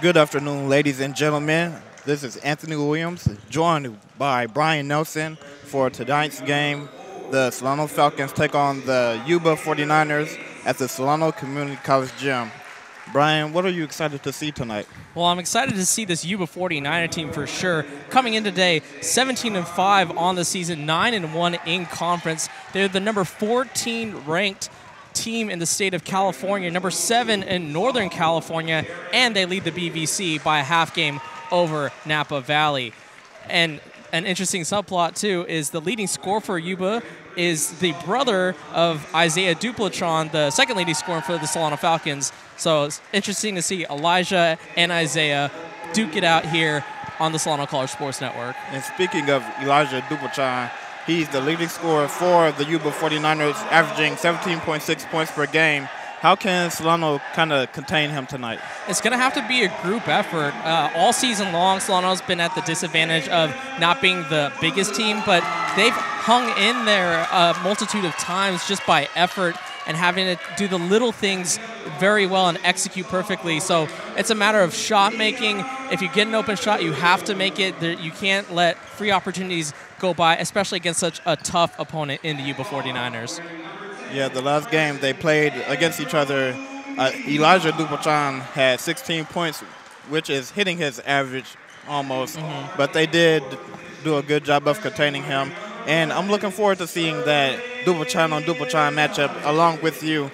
Good afternoon, ladies and gentlemen. This is Anthony Williams, joined by Brian Nelson for tonight's game. The Solano Falcons take on the Yuba 49ers at the Solano Community College gym. Brian, what are you excited to see tonight? Well, I'm excited to see this Yuba 49er team for sure. Coming in today, 17-5 on the season, 9-1 in conference. They're the number 14 ranked team in the state of California, number 7 in Northern California, and they lead the BVC by a half game over Napa Valley. And an interesting subplot, too, is the leading scorer for Yuba is the brother of Isaiah Duplatron, the second leading scorer for the Solano Falcons. So it's interesting to see Elijah and Isaiah duke it out here on the Solano College Sports Network. And speaking of Elijah Duplatron, he's the leading scorer for the Yuba 49ers, averaging 17.6 points per game. How can Solano kind of contain him tonight? It's going to have to be a group effort. All season long, Solano's been at the disadvantage of not being the biggest team, but they've hung in there a multitude of times just by effort and having to do the little things very well and execute perfectly. So it's a matter of shot making. If you get an open shot, you have to make it. You can't let free opportunities go by, especially against such a tough opponent in the Yuba 49ers. Yeah, the last game they played against each other, Elijah Duplatron had 16 points, which is hitting his average almost. But they did do a good job of containing him. And I'm looking forward to seeing that Duplatron on Duplatron matchup along with you.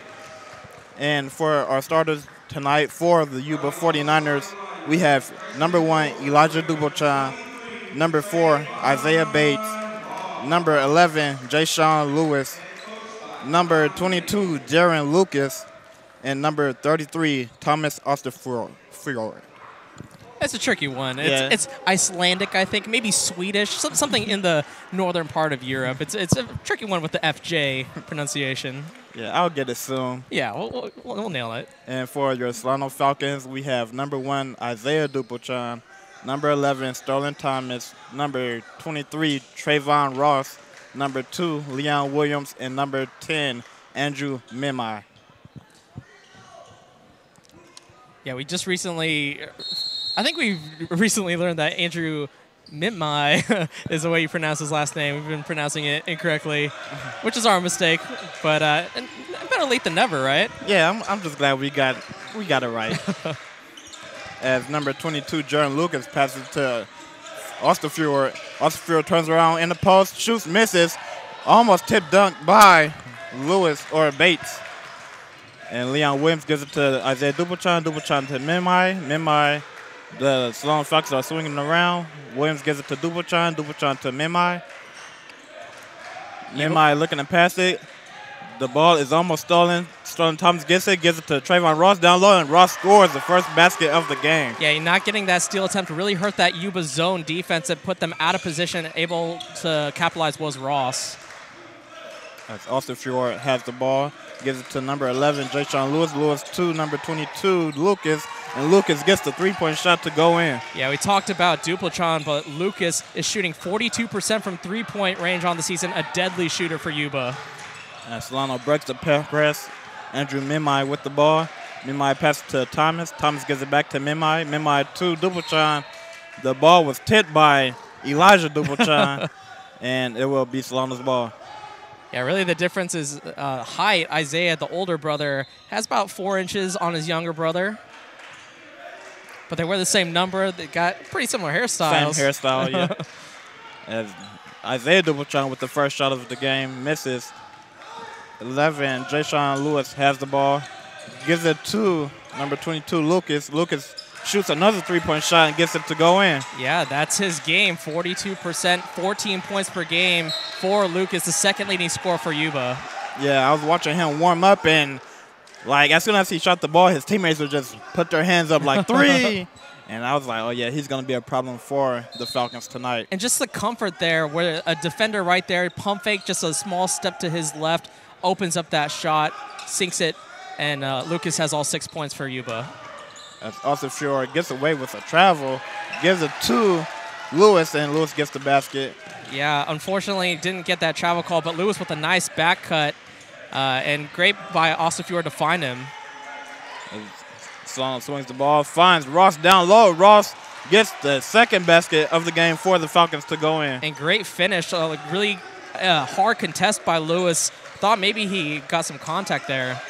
And for our starters tonight for the Yuba 49ers, we have number 1, Elijah Duplatron, number 4, Isaiah Bates, number 11, Jayshawn Lewis, number 22, Jaron Lucas, and number 33, Thomas Osterfield. It's a tricky one. Yeah. It's Icelandic, I think, maybe Swedish, something in the northern part of Europe. It's a tricky one with the FJ pronunciation. Yeah, I'll get it soon. Yeah, we'll nail it. And for your Solano Falcons, we have number 1, Isaiah Duplatron, number 11, Sterling Thomas, number 23, Trayvon Ross, number 2, Leon Williams, and number 10, Andrew Mimai. Yeah, we recently learned that Andrew Mimai is the way you pronounce his last name. We've been pronouncing it incorrectly, which is our mistake. But better late than never, right? Yeah, I'm just glad we got it right. As number 22, Jaron Lucas passes to Osterfield. Osterfield turns around in the post, shoots, misses, almost tip dunked by Lewis or Bates. And Leon Williams gives it to Isaiah Duplatron. Duplatron to Mimai. Mimai, the Solano Falcons are swinging around. Williams gives it to Duplatron. Duplatron to Mimai. Mimai looking to pass it. The ball is almost stolen. Sterling Thomas gives it to Trayvon Ross down low, and Ross scores the first basket of the game. Yeah, you're not getting that steal attempt really hurt that Yuba zone defense that put them out of position. Able to capitalize was Ross. As Osterfield has the ball, gives it to number 11, Jayshawn Lewis. Lewis to number 22, Lucas, and Lucas gets the three-point shot to go in. Yeah, we talked about Duplatron, but Lucas is shooting 42% from three-point range on the season, a deadly shooter for Yuba. As Solano breaks the press, Andrew Mimai with the ball. Mimai passes to Thomas. Thomas gives it back to Mimai. Mimai to Duplatron. The ball was tipped by Elijah Duplatron, and it will be Solano's ball. Yeah, really the difference is height. Isaiah, the older brother, has about 4 inches on his younger brother. But they wear the same number. They got pretty similar hairstyles. Same hairstyle, yeah. As Isaiah Duplatron with the first shot of the game misses. 11, Jayshawn Lewis has the ball. Gives it to number 22, Lucas. Lucas shoots another three-point shot and gets it to go in. Yeah, that's his game. 42%, 14 points per game for Lucas, the second leading scorer for Yuba. Yeah, I was watching him warm up, and like as soon as he shot the ball, his teammates would just put their hands up like 3. And I was like, oh, yeah, he's going to be a problem for the Falcons tonight. And just the comfort there where a defender right there, pump fake, just a small step to his left, opens up that shot, sinks it, and Lucas has all 6 points for Yuba. As Osterfield gets away with a travel, gives it to Lewis, and Lewis gets the basket. Yeah, unfortunately didn't get that travel call, but Lewis with a nice back cut, and great by Osterfield to find him. Solano swings the ball, finds Ross down low. Ross gets the second basket of the game for the Falcons to go in. And great finish. Really hard contest by Lewis. Thought maybe he got some contact there.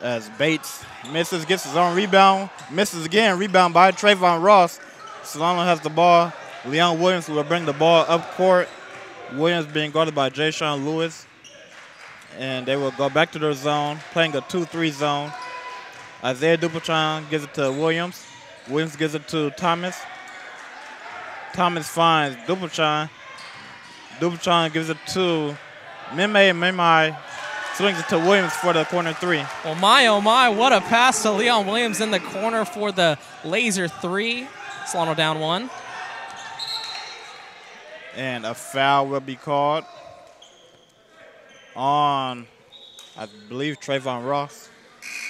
As Bates misses, gets his own rebound, misses again. Rebound by Trayvon Ross. Solano has the ball. Leon Williams will bring the ball up court. Williams being guarded by Jay Sean Lewis. And they will go back to their zone, playing a 2-3 zone. Isaiah Duplatron gives it to Williams. Williams gives it to Thomas. Thomas finds Duplatron. Duplatron gives it to Mime. Mime swings it to Williams for the corner three. Well, oh my, what a pass to Leon Williams in the corner for the laser three. Solano down one. And a foul will be called on, I believe, Trayvon Ross.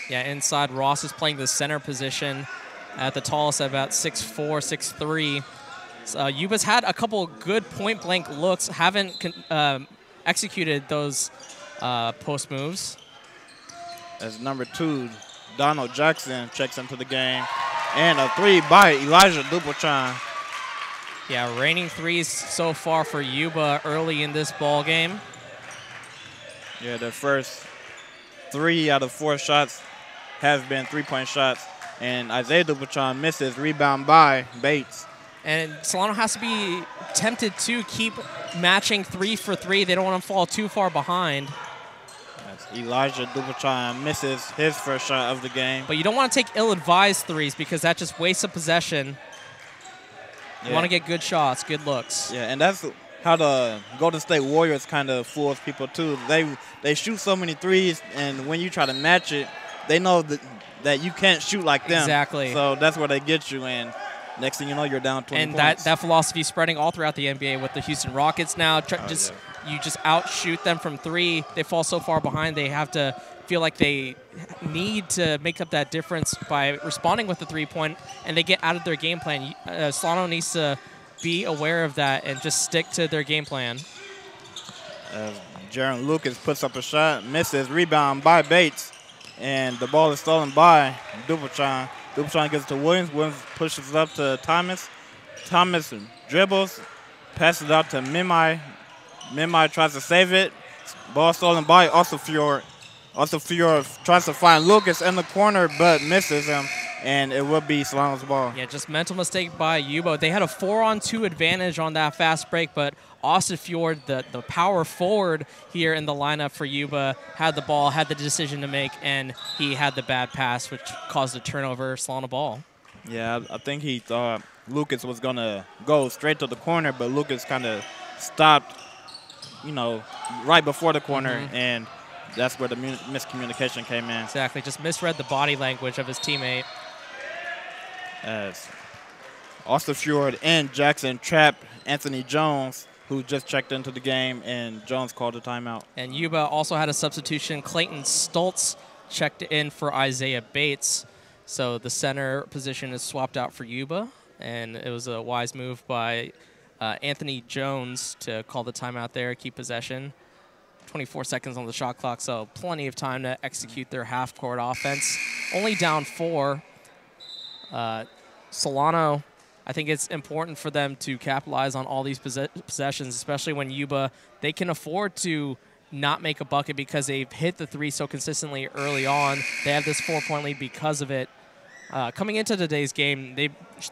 Yeah, inside. Ross is playing the center position at the tallest at about 6'4", 6'3". Yuba's had a couple good point-blank looks, haven't executed those post moves. As number 2, Donald Jackson checks into the game. And a three by Elijah Duplatron. Yeah, raining threes so far for Yuba early in this ball game. Yeah, their first 3 out of 4 shots have been three-point shots. And Isaiah Duplatron misses, rebound by Bates. And Solano has to be tempted to keep matching 3 for 3. They don't want to fall too far behind. As Elijah Duplatron misses his first shot of the game. But you don't want to take ill-advised threes because that just wastes a possession. You want to get good shots, good looks. Yeah, and that's how the Golden State Warriors kind of fools people too. They shoot so many threes, and when you try to match it, they know that you can't shoot like them. Exactly. So that's where they get you, and next thing you know, you're down 20 and points. that philosophy is spreading all throughout the NBA with the Houston Rockets now. You just outshoot them from 3. They fall so far behind, they have to feel like they need to make up that difference by responding with the 3-point, and they get out of their game plan. Solano needs to be aware of that and just stick to their game plan. Jaron Lucas puts up a shot, misses, rebound by Bates, and the ball is stolen by Duplatron. Duplatron gives it to Williams. Williams pushes it up to Thomas. Thomas dribbles, passes it out to Mimai. Mimai tries to save it. Ball stolen by Osafior. Osafior tries to find Lucas in the corner, but misses him, and it will be Solano's ball. Yeah, just mental mistake by Yuba. They had a 4-on-2 advantage on that fast break, but Osafior, the power forward here in the lineup for Yuba, had the ball, had the decision to make, and he had the bad pass, which caused a turnover, Solano ball. Yeah, I think he thought Lucas was going to go straight to the corner, but Lucas kind of stopped, right before the corner, and that's where the miscommunication came in. Exactly, just misread the body language of his teammate. As Osterfjord and Jackson trapped Anthony Jones, who just checked into the game, and Jones called a timeout. And Yuba also had a substitution. Clayton Stoltz checked in for Isaiah Bates. So the center position is swapped out for Yuba, and it was a wise move by Anthony Jones to call the timeout there, keep possession. 24 seconds on the shot clock, so plenty of time to execute their half-court offense. Only down 4. Solano, I think it's important for them to capitalize on all these possessions, especially when Yuba, they can afford to not make a bucket because they've hit the 3 so consistently early on. They have this 4-point lead because of it. Coming into today's game,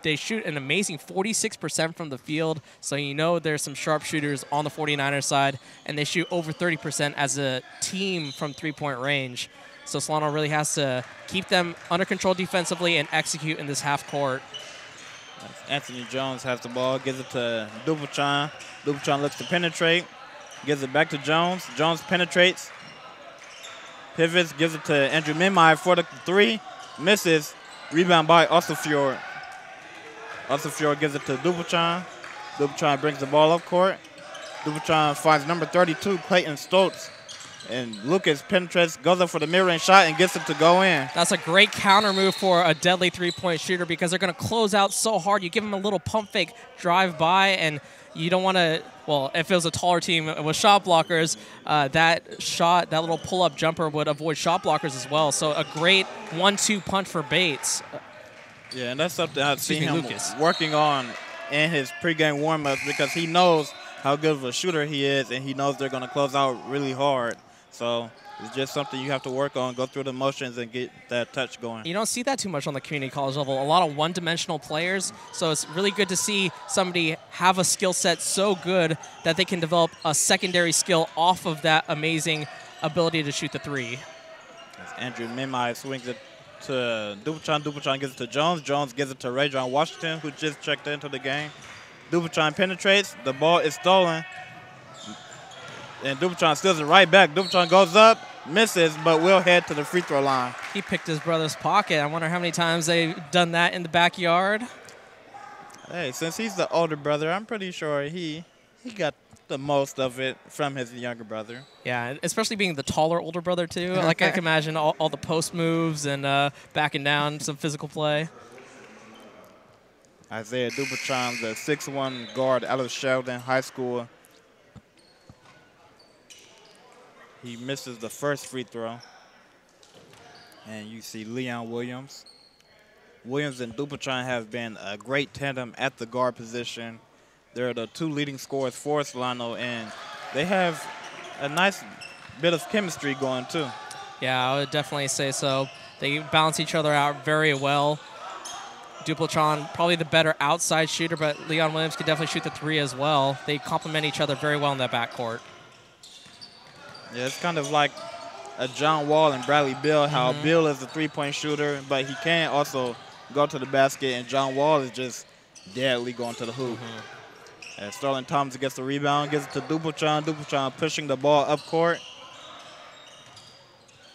they shoot an amazing 46% from the field, so there's some sharpshooters on the 49ers side, and they shoot over 30% as a team from 3-point range. So Solano really has to keep them under control defensively and execute in this half court. Anthony Jones has the ball, gives it to Duplatron. Duplatron looks to penetrate, gives it back to Jones. Jones penetrates, pivots, gives it to Andrew Mimai for the 3, misses. Rebound by Osterfjord. Osterfjord gives it to Duplatron. Duplatron brings the ball up court. Duplatron finds number 32, Clayton Stoltz, And Lucas penetrates, goes up for the mid-range shot, and gets it to go in. That's a great counter move for a deadly three-point shooter because they're going to close out so hard. You give them a little pump fake drive by, and you don't want to, well, if it was a taller team with shot blockers, that shot, that little pull-up jumper would avoid shot blockers as well. So a great 1-2 punch for Bates. Yeah, and that's something I've seen him working on in his pregame warm-ups because he knows how good of a shooter he is, and he knows they're going to close out really hard. So it's just something you have to work on, go through the motions, and get that touch going. You don't see that too much on the community college level. A lot of one-dimensional players, so it's really good to see somebody have a skill set so good that they can develop a secondary skill off of that amazing ability to shoot the three. As Andrew Mimai swings it to Dupachon. Dupachon gives it to Jones. Jones gives it to Rajon Washington, who just checked into the game. Dupachon penetrates. The ball is stolen. And Dupachon steals it right back. Dupachon goes up, misses, but will head to the free throw line. He picked his brother's pocket. I wonder how many times they've done that in the backyard. Hey, since he's the older brother, I'm pretty sure he got the most of it from his younger brother. Yeah, especially being the taller older brother, too. Like, I can imagine all the post moves and backing down, some physical play. Isaiah Dupachon, the 6'1 guard out of Sheldon High School. He misses the first free throw. And you see Leon Williams. Williams and Dupachon have been a great tandem at the guard position. They're the two leading scorers for Solano, and they have a nice bit of chemistry going, too. Yeah, I would definitely say so. They balance each other out very well. Dupachon, probably the better outside shooter, but Leon Williams can definitely shoot the three as well. They complement each other very well in that backcourt. Yeah, it's kind of like a John Wall and Bradley Beal, how Beal is a three-point shooter, but he can also go to the basket, and John Wall is just deadly going to the hoop. And Sterling Thomas gets the rebound, gives it to Dupachon. Dupachon pushing the ball up court.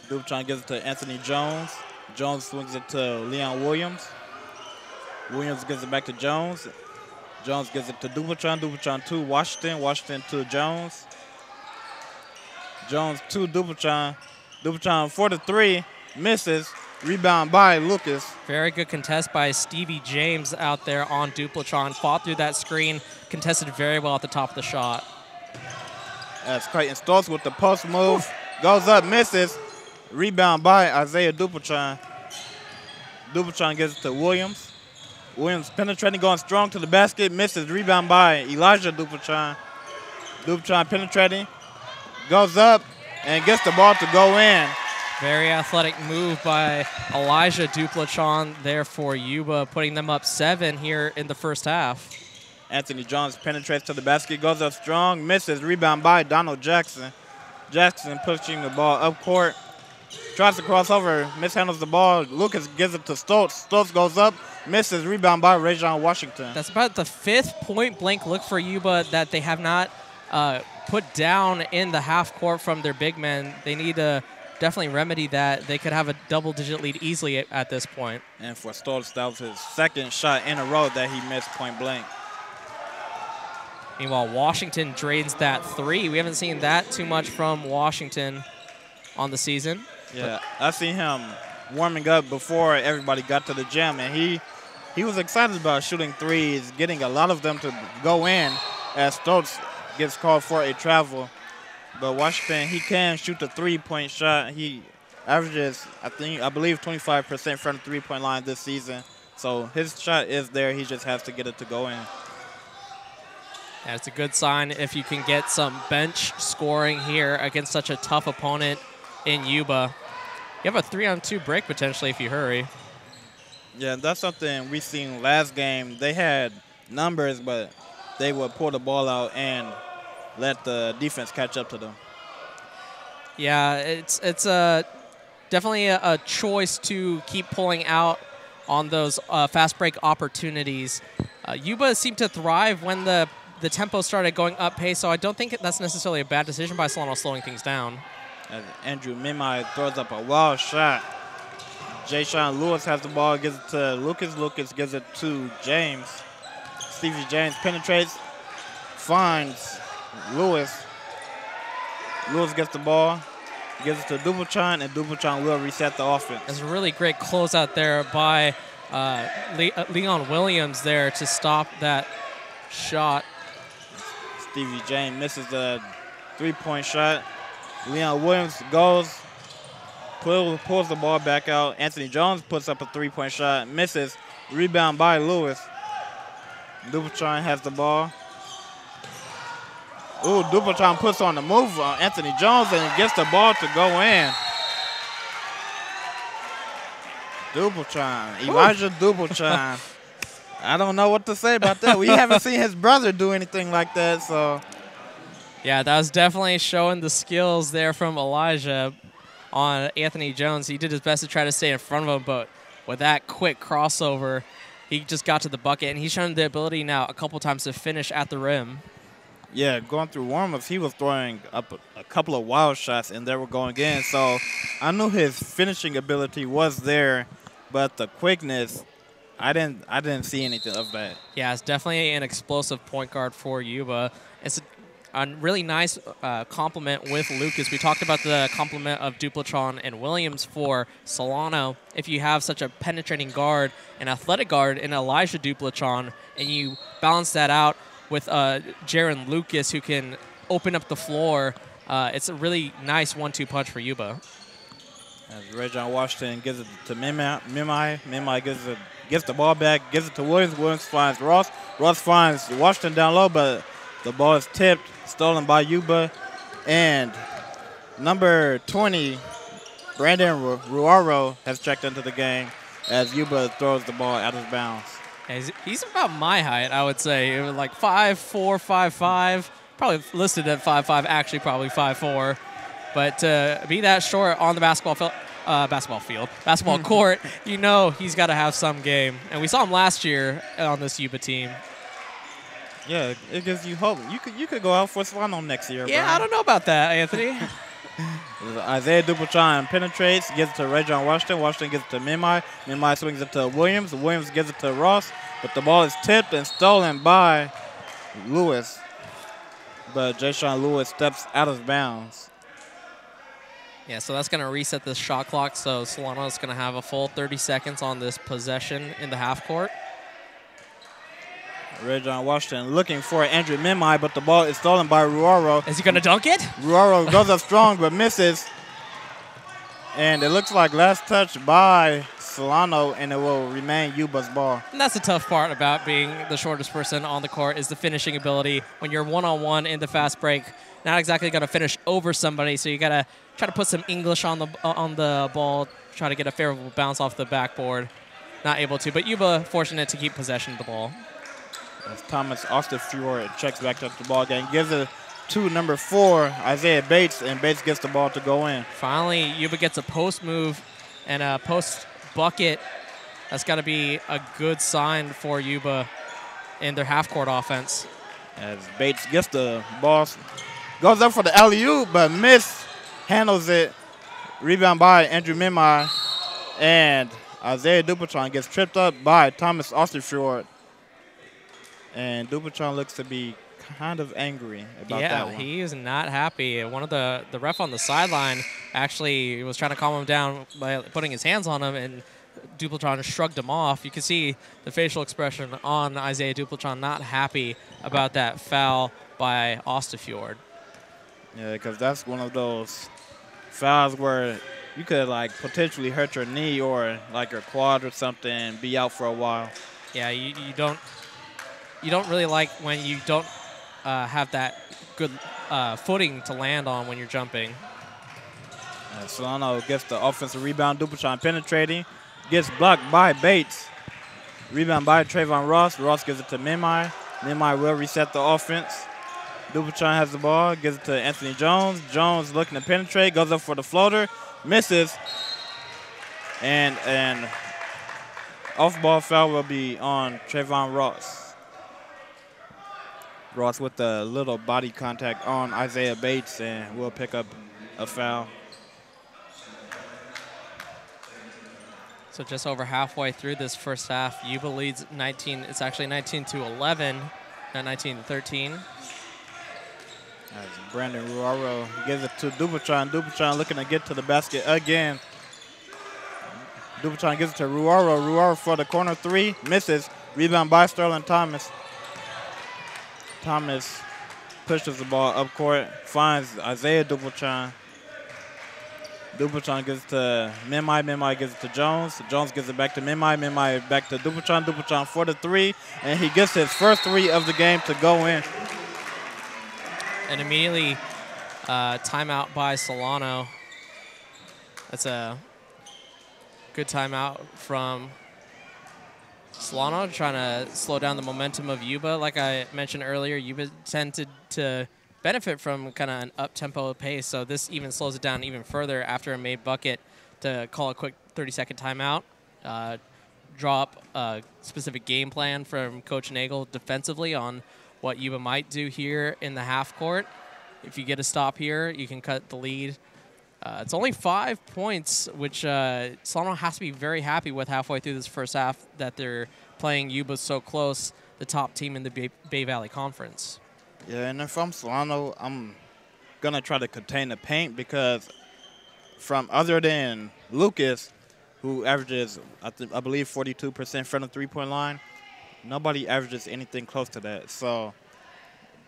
Dupachon gives it to Anthony Jones. Jones swings it to Leon Williams. Williams gives it back to Jones. Jones gives it to Dupachon. Dupachon to Washington. Washington to Jones. Jones to Dupachon. Dupachon for the three. Misses. Rebound by Lucas. Very good contest by Stevie James out there on Dupachon. Fought through that screen. Contested very well at the top of the shot. As Clayton Stoltz with the post move. Goes up, misses. Rebound by Isaiah Dupachon. Dupachon gives it to Williams. Williams penetrating, going strong to the basket. Misses. Rebound by Elijah Dupachon. Dupachon penetrating. Goes up and gets the ball to go in. Very athletic move by Elijah Dupachon there for Yuba, putting them up 7 here in the first half. Anthony Jones penetrates to the basket, goes up strong, misses. Rebound by Donald Jackson. Jackson pushing the ball up court. Tries to cross over, mishandles the ball. Lucas gives it to Stoltz. Stoltz goes up, misses. Rebound by Rajon Washington. That's about the 5th point-blank look for Yuba that they have not put down in the half court from their big men. They need to definitely remedy that. They could have a double-digit lead easily at this point. And for Stoltz, that was his second shot in a row that he missed point-blank. Meanwhile, Washington drains that 3. We haven't seen that too much from Washington on the season. Yeah, I seen him warming up before everybody got to the gym, and he was excited about shooting threes, getting a lot of them to go in as Stoltz gets called for a travel. But Washington, he can shoot the three-point shot. He averages, I believe, 25% from the three-point line this season. So his shot is there. He just has to get it to go in. Yeah, it's a good sign if you can get some bench scoring here against such a tough opponent in Yuba. You have a 3-on-2 break potentially if you hurry. Yeah, that's something we seen last game. They had numbers, but they would pull the ball out and let the defense catch up to them. Yeah, it's definitely a choice to keep pulling out on those fast break opportunities. Yuba seemed to thrive when the tempo started going up pace, so I don't think that's necessarily a bad decision by Solano slowing things down. As Andrew Mimai throws up a wild shot. Jay-Sean Lewis has the ball, gives it to Lucas. Lucas gives it to James. Stevie James penetrates, finds Lewis. Lewis gets the ball, gives it to Dupultron, and Dupultron will reset the offense. It's a really great closeout there by Leon Williams there to stop that shot. Stevie James misses the three-point shot. Leon Williams goes, pulls the ball back out. Anthony Jones puts up a three-point shot, misses. Rebound by Lewis. Dupultron has the ball. Ooh, Dupultron puts on the move on Anthony Jones and gets the ball to go in. Dupultron, Elijah Dupultron. I don't know what to say about that. We haven't seen his brother do anything like that, so. Yeah, that was definitely showing the skills there from Elijah on Anthony Jones. He did his best to try to stay in front of him, but with that quick crossover, he just got to the bucket, and he's shown the ability now a couple times to finish at the rim. Yeah, going through warm-ups, he was throwing up a couple of wild shots, and they were going in. So I knew his finishing ability was there, but the quickness, I didn't see anything of that. Yeah, it's definitely an explosive point guard for Yuba. It's a really nice compliment with Lucas. We talked about the compliment of Dupultron and Williams for Solano. If you have such a penetrating guard, an athletic guard in Elijah Dupultron, and you balance that out with Jaron Lucas, who can open up the floor, it's a really nice 1-2 punch for Yuba. As Rajon Washington gives it to Mimai gets the ball back, gives it to Williams. Williams finds Ross. Ross finds Washington down low, but the ball is tipped, stolen by Yuba. And number 20, Brandon Ruaro, has checked into the game as Yuba throws the ball out of bounds. He's about my height, I would say. It was like 5'4", 5'5", probably listed at 5'5", actually probably 5'4". But to be that short on the basketball court, you know he's got to have some game. And we saw him last year on this Yuba team. Yeah, it gives you hope. You could go out for Solano next year. Yeah, Brian. I don't know about that, Anthony. Isaiah Dupultron penetrates, gives it to Rajon Washington. Washington gives it to Mimai. Mimai swings it to Williams. Williams gives it to Ross, but the ball is tipped and stolen by Lewis. But Jay-Sean Lewis steps out of bounds. Yeah, so that's going to reset the shot clock. So Solano's going to have a full 30 seconds on this possession in the half court. Rajon Washington looking for Andrew Mimai, but the ball is stolen by Ruaro. Is he going to dunk it? Ruaro goes up strong but misses. And it looks like last touch by Solano, and it will remain Yuba's ball. And that's the tough part about being the shortest person on the court is the finishing ability. When you're one-on-one in the fast break, not exactly going to finish over somebody, so you got to try to put some English on the ball, try to get a favorable bounce off the backboard. Not able to, but Yuba fortunate to keep possession of the ball. As Thomas Osterfjord checks back up the ball game, gives it to number 4, Isaiah Bates, and Bates gets the ball to go in. Finally, Yuba gets a post move and a post bucket. That's got to be a good sign for Yuba in their half-court offense. As Bates gets the ball, goes up for the alley-oop, but handles it. Rebound by Andrew Mimai, and Isaiah Dupultron gets tripped up by Thomas Osterfjord. And Dupultron looks to be kind of angry about that one. Yeah, he is not happy. One of the ref on the sideline actually was trying to calm him down by putting his hands on him, and Dupultron shrugged him off. You can see the facial expression on Isaiah Dupultron not happy about that foul by Osterfjord. Yeah, because that's one of those fouls where you could like potentially hurt your knee or like your quad or something and be out for a while. Yeah, you don't really like when you don't have that good footing to land on when you're jumping. Solano gets the offensive rebound. Dupultron penetrating. Gets blocked by Bates. Rebound by Trayvon Ross. Ross gives it to Mimai. Mimai will reset the offense. Dupultron has the ball. Gives it to Anthony Jones. Jones looking to penetrate. Goes up for the floater. Misses. And an off-ball foul will be on Trayvon Ross. Ross with a little body contact on Isaiah Bates, and will pick up a foul. So just over halfway through this first half, Yuba leads 19. It's actually 19-11, not 19-13. As Brandon Ruaro gives it to Duplatron. Duplatron looking to get to the basket again. Duplatron gives it to Ruaro. Ruaro for the corner three. Misses. Rebound by Sterling Thomas. Thomas pushes the ball up court. Finds Isaiah Duplatron. Duplatron gives it to Mimai. Mimai gives it to Jones. Jones gives it back to Mimai. Mimai back to Duplatron. Duplatron for the three. And he gets his first three of the game to go in. And immediately, timeout by Solano. That's a good timeout from Solano, trying to slow down the momentum of Yuba. Like I mentioned earlier, Yuba tended to benefit from kind of an up-tempo pace, so this even slows it down even further after a made bucket to call a quick 30-second timeout, draw up a specific game plan from Coach Nagel defensively on what Yuba might do here in the half court. If you get a stop here, you can cut the lead. It's only 5 points, which Solano has to be very happy with halfway through this first half that they're playing Yuba so close, the top team in the Bay Valley Conference. Yeah, and if I'm Solano, I'm going to try to contain the paint because from other than Lucas, who averages, I believe, 42% from the three-point line, nobody averages anything close to that. So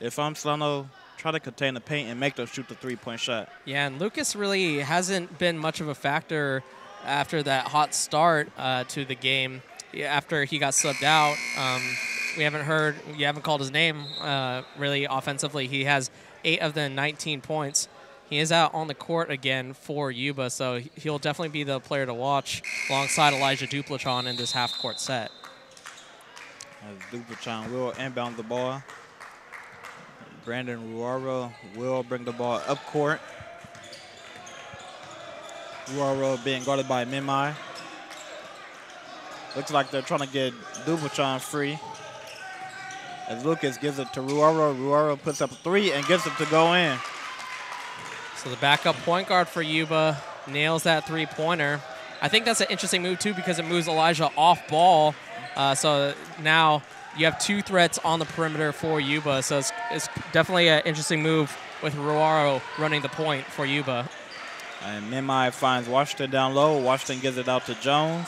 if I'm Solano, try to contain the paint and make them shoot the three-point shot. Yeah, and Lucas really hasn't been much of a factor after that hot start to the game. After he got subbed out, you haven't called his name really offensively. He has 8 of the 19 points. He is out on the court again for Yuba, so he'll definitely be the player to watch alongside Elijah Duplatron in this half-court set. As Duplatron will inbound the ball. Brandon Ruaro will bring the ball up court. Ruaro being guarded by Mimai. Looks like they're trying to get Duplatron free. As Lucas gives it to Ruaro. Ruaro puts up a three and gets it to go in. So the backup point guard for Yuba nails that three-pointer. I think that's an interesting move, too, because it moves Elijah off ball. So now you have 2 threats on the perimeter for Yuba. So it's definitely an interesting move with Ruaro running the point for Yuba. And Mimai finds Washington down low. Washington gives it out to Jones.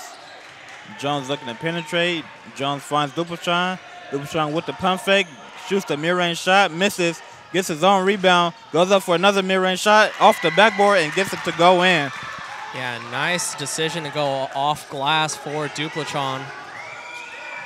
Jones looking to penetrate. Jones finds Duplatron. Duplatron with the pump fake. Shoots the mid-range shot. Misses. Gets his own rebound. Goes up for another mid-range shot. Off the backboard and gets it to go in. Yeah, nice decision to go off glass for Duplatron.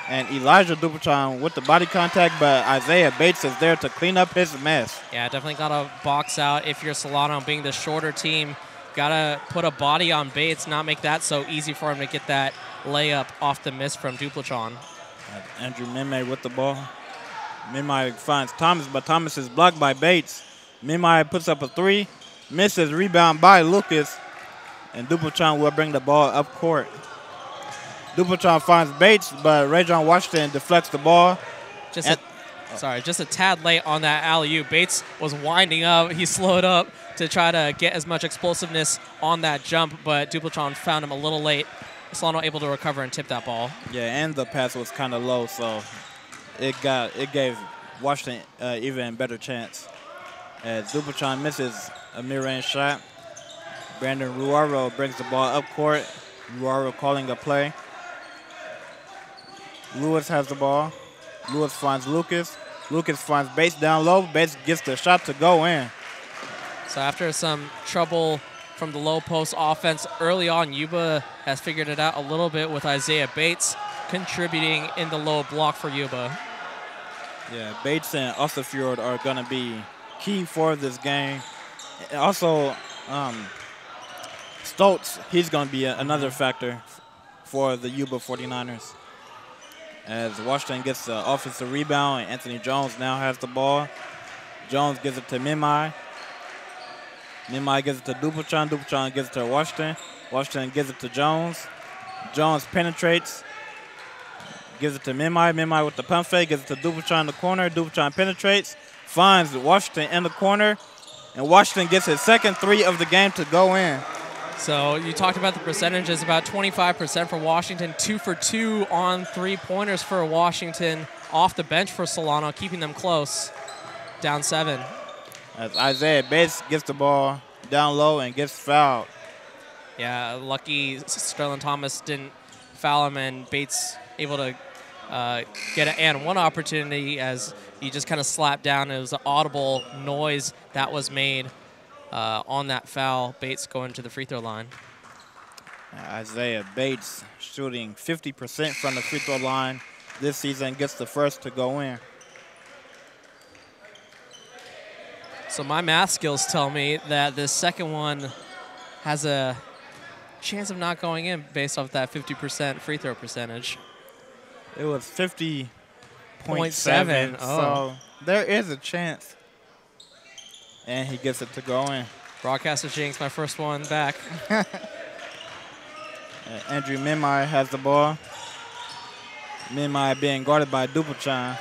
And Elijah Duplatron with the body contact, but Isaiah Bates is there to clean up his mess. Yeah, definitely got to box out if you're Solano, being the shorter team. Got to put a body on Bates, not make that so easy for him to get that layup off the miss from Duplatron. Andrew Mimai with the ball. Mimai finds Thomas, but Thomas is blocked by Bates. Mimai puts up a three, misses, rebound by Lucas, and Duplatron will bring the ball up court. Duplatron finds Bates, but Rajon Washington deflects the ball. Just a tad late on that alley-oop. Bates was winding up. He slowed up to try to get as much explosiveness on that jump, but Duplatron found him a little late. Solano able to recover and tip that ball. Yeah, and the pass was kind of low, so it gave Washington even better chance. As Duplatron misses a mid-range shot, Brandon Ruaro brings the ball up court. Ruaro calling a play. Lewis has the ball. Lewis finds Lucas. Lucas finds Bates down low. Bates gets the shot to go in. So after some trouble from the low post offense early on, Yuba has figured it out a little bit with Isaiah Bates contributing in the low block for Yuba. Yeah, Bates and Osterfield are going to be key for this game. Also, Stoltz, he's going to be another factor for the Yuba 49ers. As Washington gets the offensive rebound, and Anthony Jones now has the ball. Jones gives it to Mimai. Mimai gives it to Duplatron. Duplatron gives it to Washington. Washington gives it to Jones. Jones penetrates. Gives it to Mimai. Mimai with the pump fake. Gives it to Duplatron in the corner. Duplatron penetrates. Finds Washington in the corner. And Washington gets his second three of the game to go in. So you talked about the percentages, about 25% for Washington, 2 for 2 on three-pointers for Washington off the bench for Solano, keeping them close, down 7. as Isaiah Bates gets the ball down low and gets fouled. Yeah, lucky Sterling Thomas didn't foul him, and Bates able to get an and one opportunity as he just kind of slapped down. It was an audible noise that was made on that foul. Bates going to the free throw line. Isaiah Bates shooting 50% from the free throw line this season, gets the first to go in. So my math skills tell me that this second one has a chance of not going in based off that 50% free throw percentage. It was 50.7, 0.7. so there is a chance. And he gets it to go in. Broadcaster Jinx, my first one back. Andrew Mimai has the ball. Mimai being guarded by Dupachan.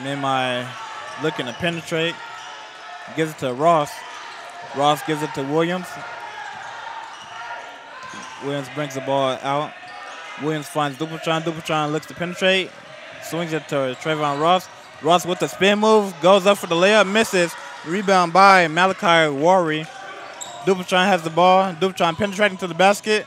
Mimai looking to penetrate. Gives it to Ross. Ross gives it to Williams. Williams brings the ball out. Williams finds Dupachan. Dupachan looks to penetrate. Swings it to Trayvon Ross. Ross with the spin move. Goes up for the layup. Misses. Rebound by Malachi Worry. Dupachan has the ball. Dupachan penetrating to the basket.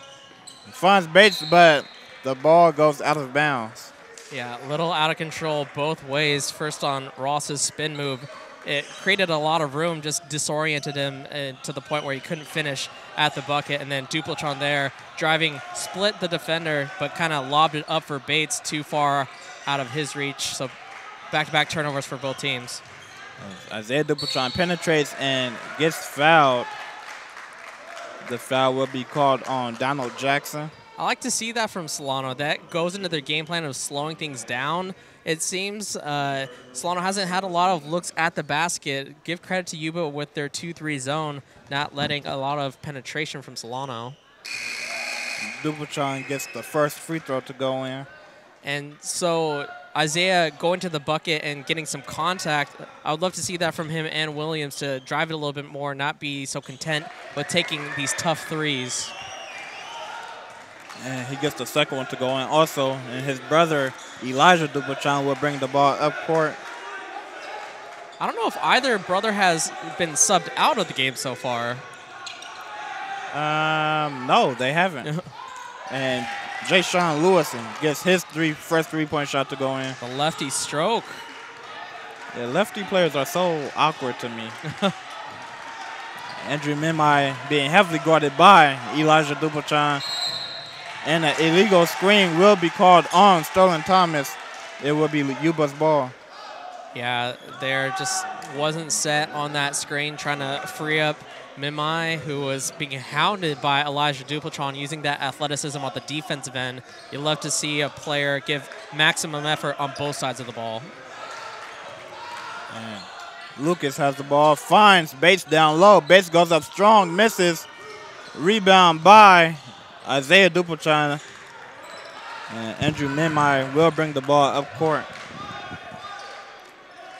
Finds Bates, but the ball goes out of bounds. Yeah, a little out of control both ways. First on Ross's spin move. It created a lot of room, just disoriented him to the point where he couldn't finish at the bucket. And then Dupachan there driving, split the defender, but kind of lobbed it up for Bates too far out of his reach. So back-to-back turnovers for both teams. Isaiah Dupachan penetrates and gets fouled. The foul will be called on Donald Jackson. I like to see that from Solano. That goes into their game plan of slowing things down. It seems Solano hasn't had a lot of looks at the basket. Give credit to Yuba with their 2-3 zone, not letting a lot of penetration from Solano. Dupachan gets the first free throw to go in. And so Isaiah going to the bucket and getting some contact. I would love to see that from him and Williams to drive it a little bit more, not be so content with taking these tough threes. And he gets the second one to go in also. And his brother, Elijah Dupachan, will bring the ball up court. I don't know if either brother has been subbed out of the game so far. No, they haven't. And Jay Sean Lewison gets his first three-point shot to go in. The lefty stroke. The lefty players are so awkward to me. Andrew Mimai being heavily guarded by Elijah Dupachan. And an illegal screen will be called on Sterling Thomas. It will be Yuba's ball. Yeah, there just wasn't set on that screen, trying to free up Mimai, who was being hounded by Elijah Dupachan, using that athleticism on the defensive end. You love to see a player give maximum effort on both sides of the ball. And Lucas has the ball, finds Bates down low. Bates goes up strong, misses. Rebound by Isaiah Dupachan. And Andrew Mimai will bring the ball up court.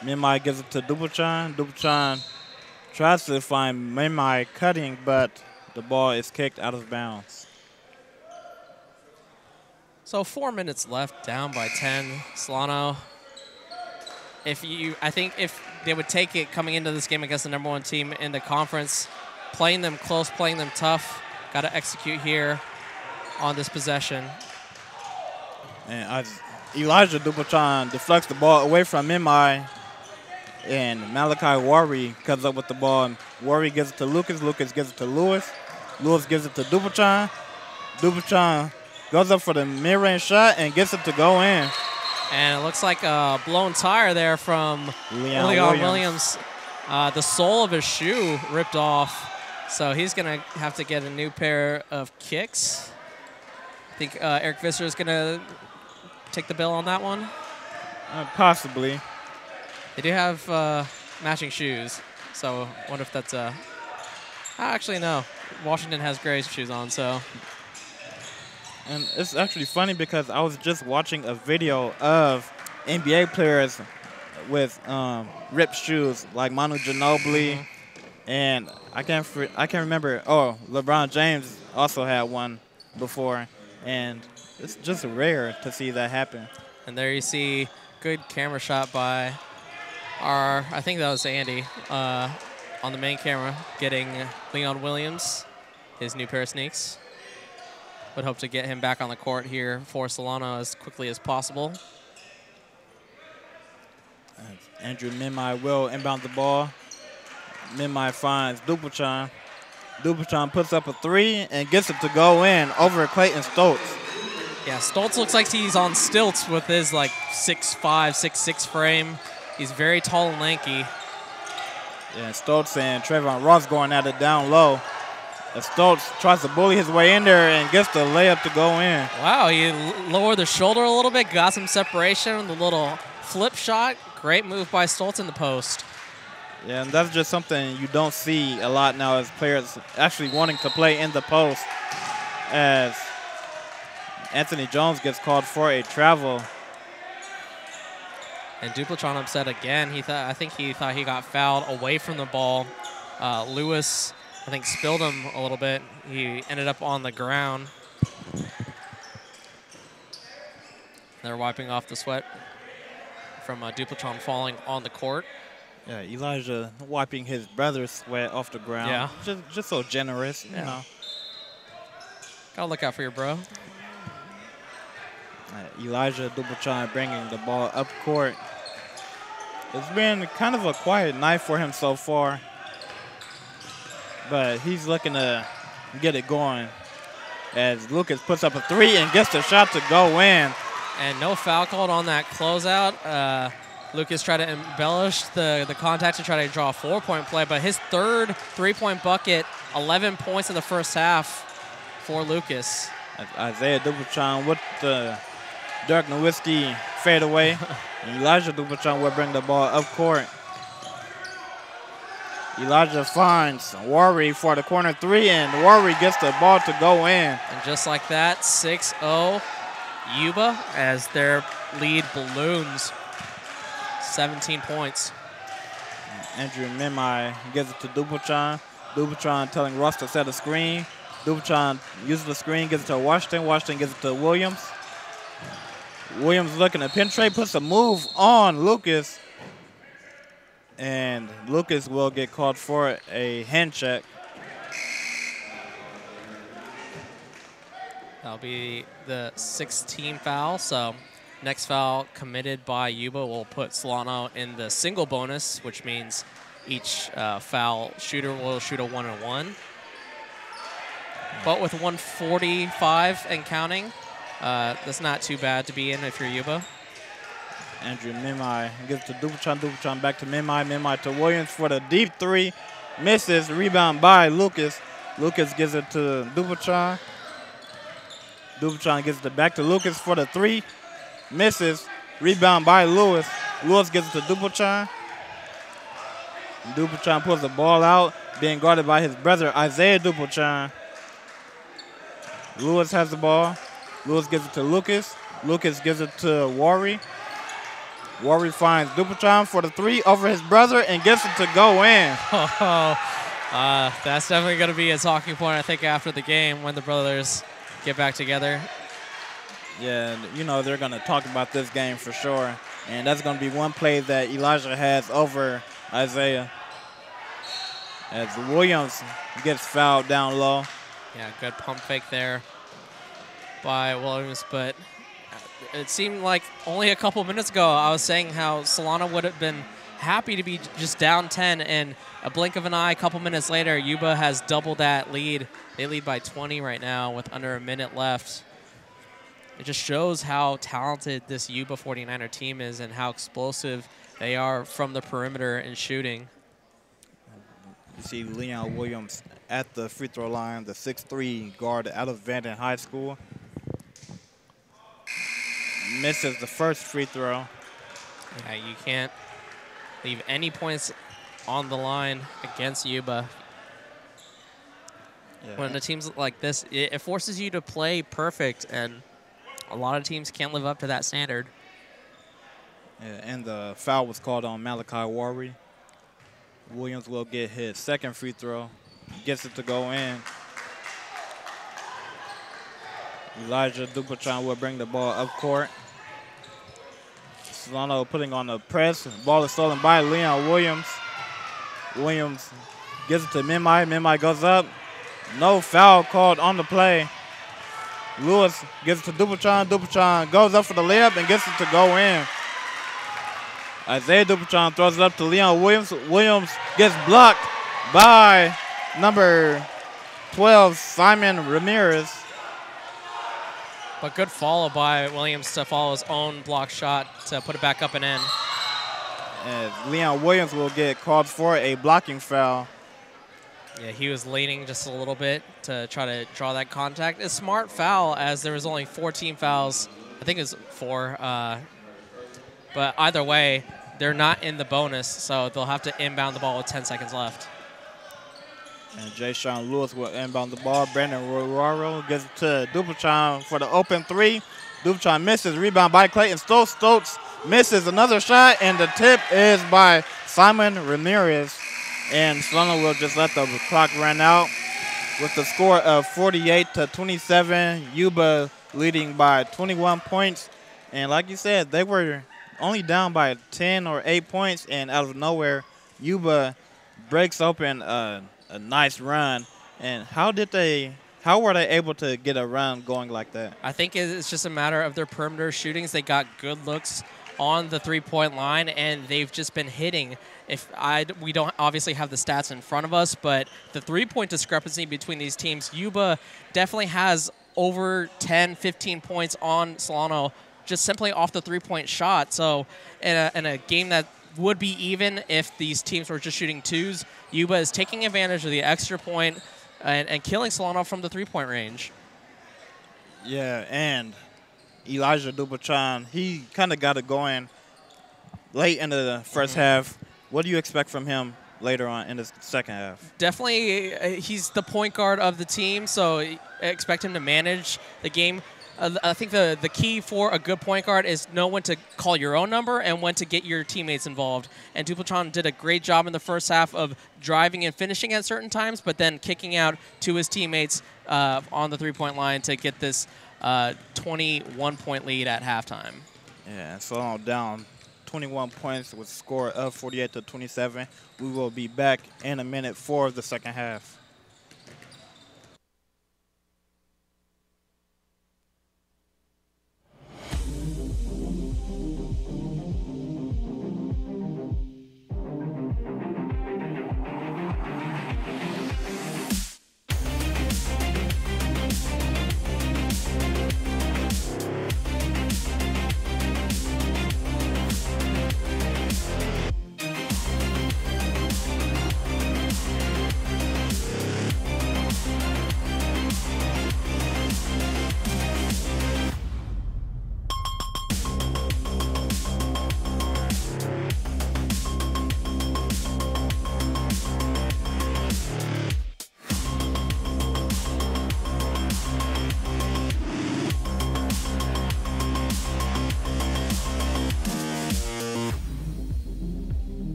Mimai gives it to Dupachan. Dupachan tries to find Mimai cutting, but the ball is kicked out of bounds. So 4 minutes left, down by 10. Solano, I think if they would take it coming into this game against the #1 team in the conference, playing them close, playing them tough, got to execute here on this possession. And Elijah Dupachan deflects the ball away from Mimai. And Malachi Worry comes up with the ball. Worry gives it to Lucas. Lucas gives it to Lewis. Lewis gives it to Dupachan. Dupachan goes up for the mid-range shot and gets it to go in. And it looks like a blown tire there from Leon Williams. The sole of his shoe ripped off. So he's going to have to get a new pair of kicks. I think Eric Visser is going to take the bill on that one. Possibly. They do have matching shoes, so I wonder if that's actually, no. Washington has gray shoes on, so. And it's actually funny because I was just watching a video of NBA players with ripped shoes, like Manu Ginobili, and I can't remember. Oh, LeBron James also had one before, and it's just rare to see that happen. And there you see good camera shot by I think that was Andy on the main camera getting Leon Williams his new pair of sneaks. Would hope to get him back on the court here for Solano as quickly as possible. Andrew Mimai will inbound the ball. Mimai finds Dupulchan. Dupulchan puts up a three and gets it to go in over Clayton Stoltz. Yeah, Stoltz looks like he's on stilts with his like 6'5", 6'6" frame. He's very tall and lanky. Yeah, Stoltz and Trayvon Ross going at it down low. Stoltz tries to bully his way in there and gets the layup to go in. Wow, he lowered the shoulder a little bit, got some separation with a little flip shot. Great move by Stoltz in the post. Yeah, and that's just something you don't see a lot now as players actually wanting to play in the post, as Anthony Jones gets called for a travel. And Dupulchan upset again. I think he thought he got fouled away from the ball. Lewis, I think, spilled him a little bit. He ended up on the ground. They're wiping off the sweat from Dupulchan falling on the court. Yeah, Elijah wiping his brother's sweat off the ground. Yeah. Just so generous, you know. Gotta look out for your bro. Elijah Dupulchan bringing the ball up court. It's been kind of a quiet night for him so far, but he's looking to get it going as Lucas puts up a three and gets the shot to go in. And no foul called on that closeout. Lucas tried to embellish the contact to try to draw a 4-point play, but his third 3-point bucket, 11 points in the first half for Lucas. Isaiah Dupulchan with the Dirk Nowitzki fadeaway. Elijah Dupulchan will bring the ball up court. Elijah finds Worry for the corner three, and Worry gets the ball to go in. And just like that, 6-0 Yuba as their lead balloons. 17 points. Andrew Mimai gives it to Dupulchan. Dupulchan telling Russ to set a screen. Dupulchan uses the screen, gives it to Washington. Washington gives it to Williams. Williams looking to penetrate, puts a move on Lucas. And Lucas will get called for a hand check. That'll be the 16th foul, so next foul committed by Yuba will put Solano in the single bonus, which means each foul shooter will shoot a 1-on-1. But with 145 and counting, that's not too bad to be in if you're Yuba. Andrew Mimai gives to Dupulchan. Dupulchan back to Mimai. Mimai to Williams for the deep three. Misses. Rebound by Lucas. Lucas gives it to Dupulchan. Dupulchan gives it back to Lucas for the three. Misses. Rebound by Lewis. Lewis gives it to Dupulchan. Dupulchan pulls the ball out, being guarded by his brother, Isaiah Dupulchan. Lewis has the ball. Lewis gives it to Lucas. Lucas gives it to Worry. Worry finds Dupulchan for the three over his brother and gets it to go in. That's definitely going to be a talking point, I think, after the game when the brothers get back together. Yeah, you know, they're going to talk about this game for sure. And that's going to be one play that Elijah has over Isaiah. As Williams gets fouled down low. Yeah, good pump fake there by Williams, but it seemed like only a couple minutes ago I was saying how Solano would have been happy to be just down 10, and a blink of an eye, a couple minutes later, Yuba has doubled that lead. They lead by 20 right now with under a minute left. It just shows how talented this Yuba 49er team is and how explosive they are from the perimeter in shooting. You see Leon Williams at the free throw line, the 6'3" guard out of Vanden High School. Misses the first free throw. Yeah, you can't leave any points on the line against Yuba. Yeah. When the teams like this, it forces you to play perfect, and a lot of teams can't live up to that standard. Yeah, and the foul was called on Malachi Worry. Williams will get his second free throw, gets it to go in. Elijah Dupulchan will bring the ball up court. Solano putting on the press. Ball is stolen by Leon Williams. Williams gives it to Mimai. Mimai goes up. No foul called on the play. Lewis gives it to Duplatron. Duplatron goes up for the layup and gets it to go in. Isaiah Duplatron throws it up to Leon Williams. Williams gets blocked by number 12, Simon Ramirez. But good follow by Williams to follow his own block shot to put it back up and in. And Leon Williams will get called for a blocking foul. Yeah, he was leaning just a little bit to try to draw that contact. A smart foul, as there was only 14 fouls. I think it was 4. But either way, they're not in the bonus, so they'll have to inbound the ball with 10 seconds left. And Jay Sean Lewis will inbound the ball. Brandon Roraro gives it to Duplatron for the open 3. Duplatron misses. Rebound by Clayton Stoltz. Stoltz misses another shot, and the tip is by Simon Ramirez. And Solano will just let the clock run out with the score of 48-27. Yuba leading by 21 points. And like you said, they were only down by 10 or 8 points, and out of nowhere, Yuba breaks open a nice run. And how were they able to get a run going like that? I think it's just a matter of their perimeter shootings. They got good looks on the three-point line, and they've just been hitting. We don't obviously have the stats in front of us, but the three-point discrepancy between these teams, Yuba definitely has over 10, 15 points on Solano just simply off the three-point shot. So in a game that would be even if these teams were just shooting twos, Yuba is taking advantage of the extra point and killing Solano from the three-point range. Yeah, and Elijah Duplatron, he kind of got it going late into the first half. What do you expect from him later on in the second half? Definitely, he's the point guard of the team, so I expect him to manage the game. I think the key for a good point guard is know when to call your own number and when to get your teammates involved. And Duplatron did a great job in the first half of driving and finishing at certain times, but then kicking out to his teammates on the three-point line to get this 21-point lead at halftime. Yeah, and Solano down 21 points with a score of 48-27. We will be back in a minute for the second half.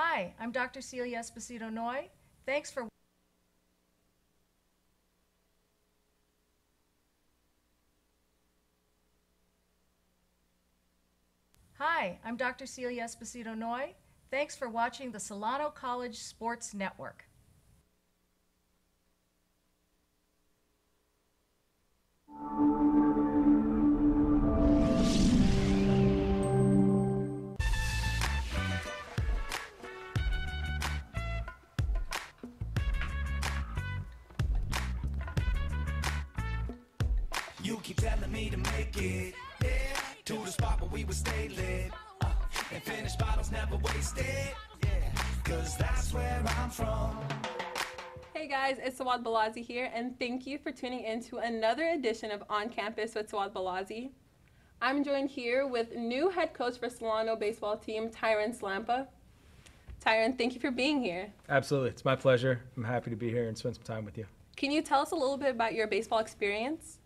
Hi, I'm Dr. Celia Esposito Noy. Thanks for Hi, I'm Dr. Celia Esposito Noy. Thanks for watching the Solano College Sports Network. You keep telling me to make it, yeah, to the spot where we would stay lit, and finish bottles never wasted, yeah, cause that's where I'm from. Hey guys, it's Sawad Balazi here, and thank you for tuning in to another edition of On Campus with Sawad Balazi. I'm joined here with new head coach for Solano baseball team, Tyron Slampa. Tyron, thank you for being here. Absolutely, it's my pleasure. I'm happy to be here and spend some time with you. Can you tell us a little bit about your baseball experience?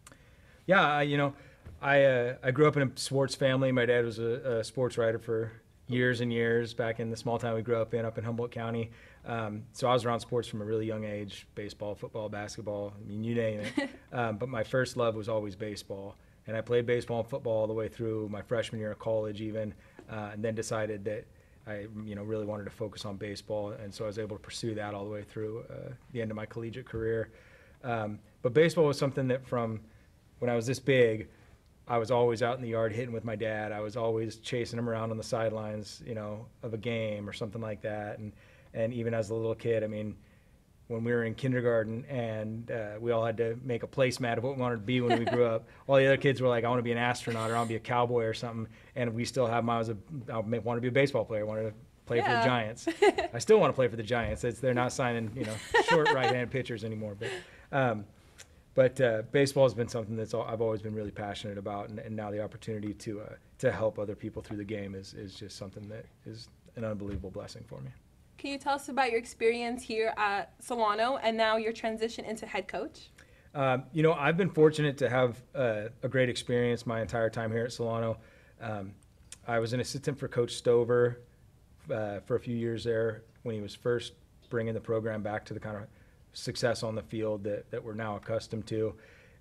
Yeah, I grew up in a sports family. My dad was a sports writer for years and years back in the small town we grew up in Humboldt County. So I was around sports from a really young age, baseball, football, basketball, I mean, you name it. But my first love was always baseball. And I played baseball and football all the way through my freshman year of college even, and then decided that I really wanted to focus on baseball. And so I was able to pursue that all the way through the end of my collegiate career. But baseball was something that from when I was this big, I was always out in the yard hitting with my dad. I was always chasing him around on the sidelines, of a game or something like that. And even as a little kid, I mean, when we were in kindergarten and we all had to make a placemat of what we wanted to be when we grew up, all the other kids were like, I want to be an astronaut or I want to be a cowboy or something. And we still have I want to be a baseball player. I wanted to play for the Giants. I still want to play for the Giants. They're not signing, short right-handed pitchers anymore. But baseball has been something I've always been really passionate about, and now the opportunity to help other people through the game is just something that is an unbelievable blessing for me. Can you tell us about your experience here at Solano and now your transition into head coach? I've been fortunate to have a great experience my entire time here at Solano. I was an assistant for Coach Stover for a few years there when he was first bringing the program back to the kind of success on the field that we're now accustomed to.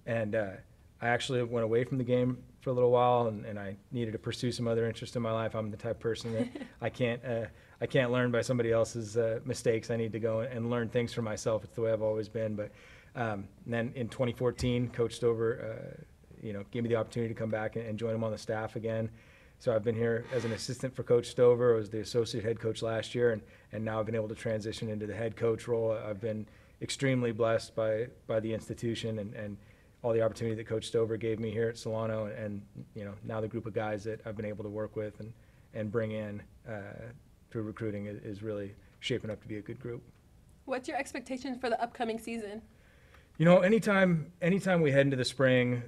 And I actually went away from the game for a little while, and I needed to pursue some other interests in my life. I'm the type of person that I can't learn by somebody else's mistakes. I need to go and learn things for myself. It's the way I've always been. But then in 2014, Coach Stover gave me the opportunity to come back and join him on the staff again. So I've been here as an assistant for Coach Stover. I was the associate head coach last year, and now I've been able to transition into the head coach role. I've been extremely blessed by the institution and all the opportunity that Coach Stover gave me here at Solano, and now the group of guys that I've been able to work with and bring in through recruiting is really shaping up to be a good group. What's your expectation for the upcoming season? Anytime we head into the spring,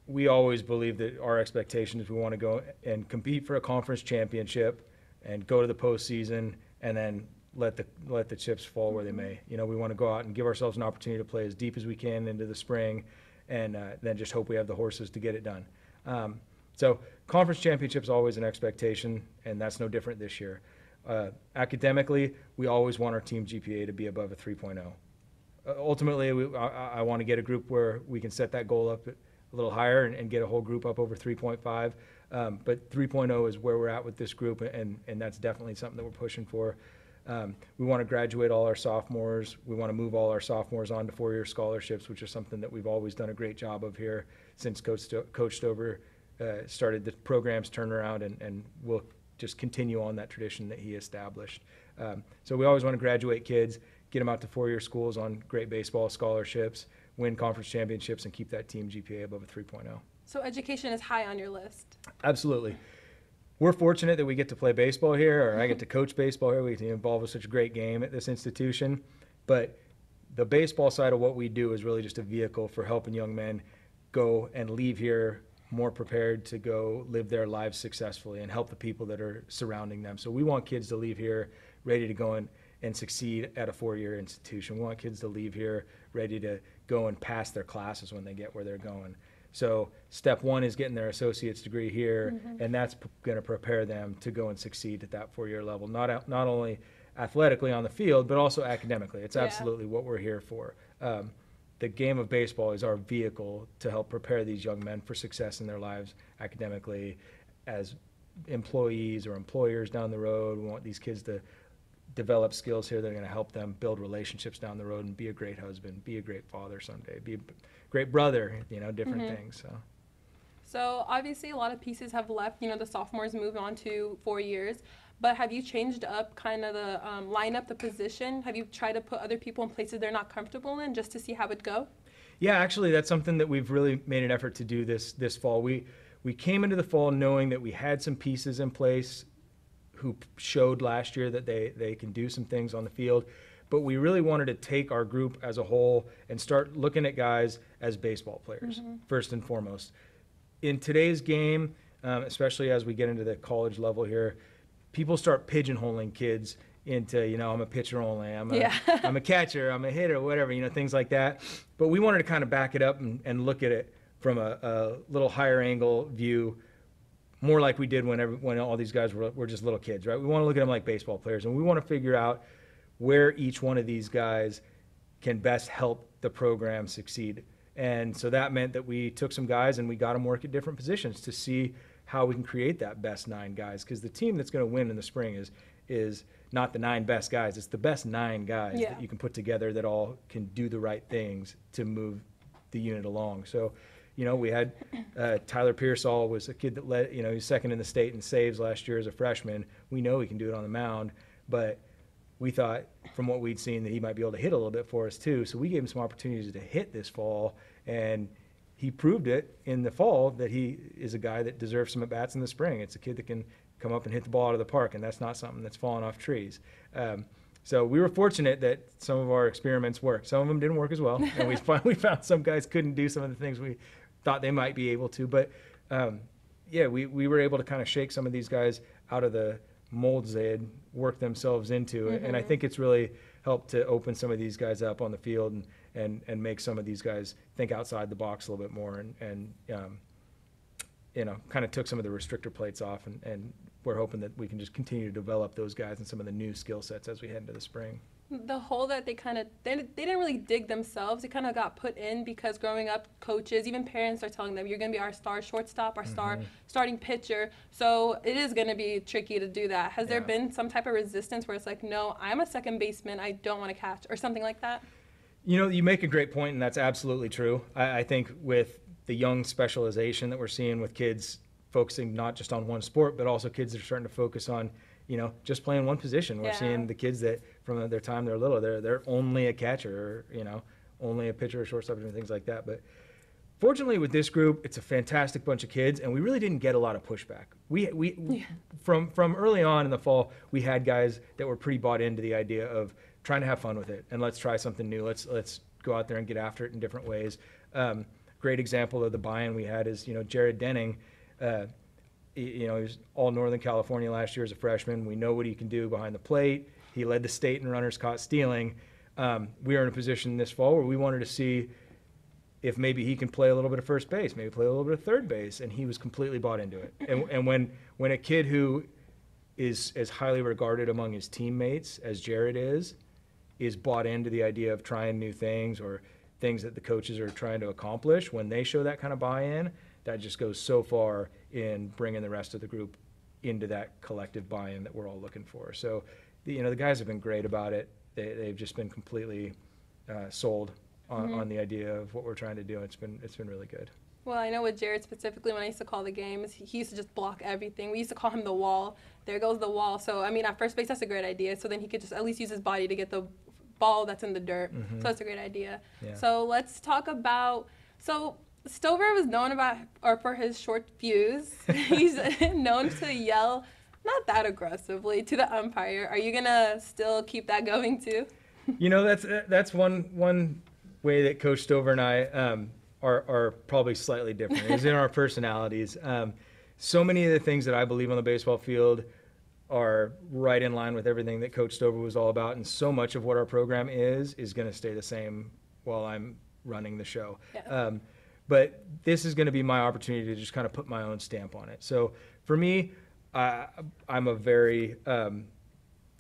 we always believe that our expectation is we want to go and compete for a conference championship and go to the postseason and then let the chips fall where they may. We want to go out and give ourselves an opportunity to play as deep as we can into the spring, and then just hope we have the horses to get it done. So conference championship is always an expectation, and that's no different this year. Academically, we always want our team GPA to be above a 3.0. Ultimately, I want to get a group where we can set that goal up a little higher and get a whole group up over 3.5. But 3.0 is where we're at with this group, and that's definitely something that we're pushing for. We want to graduate all our sophomores. We want to move all our sophomores on to four-year scholarships, which is something that we've always done a great job of here since Coach Stover started the program's turnaround, and we'll just continue on that tradition that he established. So we always want to graduate kids, get them out to four-year schools on great baseball scholarships, win conference championships, and keep that team GPA above a 3.0. So education is high on your list. Absolutely. We're fortunate that we get to play baseball here, or I get to coach baseball here. We get to be involved with such a great game at this institution. But the baseball side of what we do is really just a vehicle for helping young men go and leave here more prepared to go live their lives successfully and help the people that are surrounding them. So we want kids to leave here ready to go and succeed at a four-year institution. We want kids to leave here ready to go and pass their classes when they get where they're going. So step one is getting their associate's degree here, and that's going to prepare them to go and succeed at that four-year level, not only athletically on the field, but also academically. It's absolutely what we're here for. The game of baseball is our vehicle to help prepare these young men for success in their lives academically, as employees or employers down the road. We want these kids to develop skills here that are going to help them build relationships down the road and be a great husband, be a great father someday, be a great brother, different things. So obviously a lot of pieces have left, the sophomores moved on to 4 years, but have you changed up kind of the lineup, the position? Have you tried to put other people in places they're not comfortable in just to see how it go? Yeah, actually that's something that we've really made an effort to do this fall. We came into the fall knowing that we had some pieces in place who showed last year that they can do some things on the field, but we really wanted to take our group as a whole and start looking at guys as baseball players, first and foremost. In today's game, especially as we get into the college level here, people start pigeonholing kids into, I'm a pitcher only, I'm a catcher, I'm a hitter, whatever, things like that. But we wanted to kind of back it up and look at it from a little higher angle view, more like we did when all these guys were just little kids, right? We want to look at them like baseball players, and we want to figure out where each one of these guys can best help the program succeed. And so that meant that we took some guys and we got them work at different positions to see how we can create that best 9 guys. Because the team that's going to win in the spring is not the 9 best guys. It's the best 9 guys that you can put together that all can do the right things to move the unit along. So, we had Tyler Pearsall was a kid that led, he was second in the state in saves last year as a freshman. We know he can do it on the mound, but we thought from what we'd seen that he might be able to hit a little bit for us too. So we gave him some opportunities to hit this fall, and he proved it in the fall that he is a guy that deserves some at-bats in the spring. It's a kid that can come up and hit the ball out of the park, and that's not something that's falling off trees. So we were fortunate that some of our experiments worked. Some of them didn't work as well, and we finally found some guys couldn't do some of the things we thought they might be able to. But we were able to kind of shake some of these guys out of the molds they had worked themselves into. And I think it's really helped to open some of these guys up on the field and make some of these guys think outside the box a little bit more and kind of took some of the restrictor plates off. And we're hoping that we can just continue to develop those guys and some of the new skill sets as we head into the spring. The hole that they didn't really dig themselves. It kind of got put in because growing up, coaches, even parents are telling them, you're going to be our star shortstop, our star starting pitcher. So it is going to be tricky to do that. Has there been some type of resistance where it's like, no, I'm a second baseman, I don't want to catch, or something like that? You make a great point, and that's absolutely true. I think with the young specialization that we're seeing with kids focusing not just on one sport, but also kids that are starting to focus on just playing one position. We're seeing the kids that from their time they're little, they're only a catcher, or, only a pitcher or shortstop and things like that. But fortunately with this group, it's a fantastic bunch of kids, and we really didn't get a lot of pushback. From early on in the fall, we had guys that were pretty bought into the idea of trying to have fun with it, and let's try something new. Let's go out there and get after it in different ways. Great example of the buy-in we had is, Jared Denning. He was all Northern California last year as a freshman. We know what he can do behind the plate. He led the state in runners caught stealing. We are in a position this fall where we wanted to see if maybe he can play a little bit of first base, maybe play a little bit of third base, and he was completely bought into it. And when a kid who is as highly regarded among his teammates as Jared is bought into the idea of trying new things or things that the coaches are trying to accomplish, when they show that kind of buy-in, that just goes so far in bringing the rest of the group into that collective buy-in that we're all looking for. So, the guys have been great about it. They've just been completely sold on the idea of what we're trying to do. It's been really good. Well, I know with Jared specifically, when I used to call the games, he used to just block everything. We used to call him the wall. There goes the wall. So, at first base, that's a great idea. So then he could just at least use his body to get the ball that's in the dirt. So that's a great idea. Yeah. So let's talk about Stover was known for his short fuse. He's known to yell, not that aggressively, to the umpire. Are you gonna still keep that going too? That's one way that Coach Stover and I are probably slightly different. Is in our personalities. So many of the things that I believe on the baseball field are right in line with everything that Coach Stover was all about, and so much of what our program is going to stay the same while I'm running the show. Yeah. But this is going to be my opportunity to just kind of put my own stamp on it. So for me, I'm a very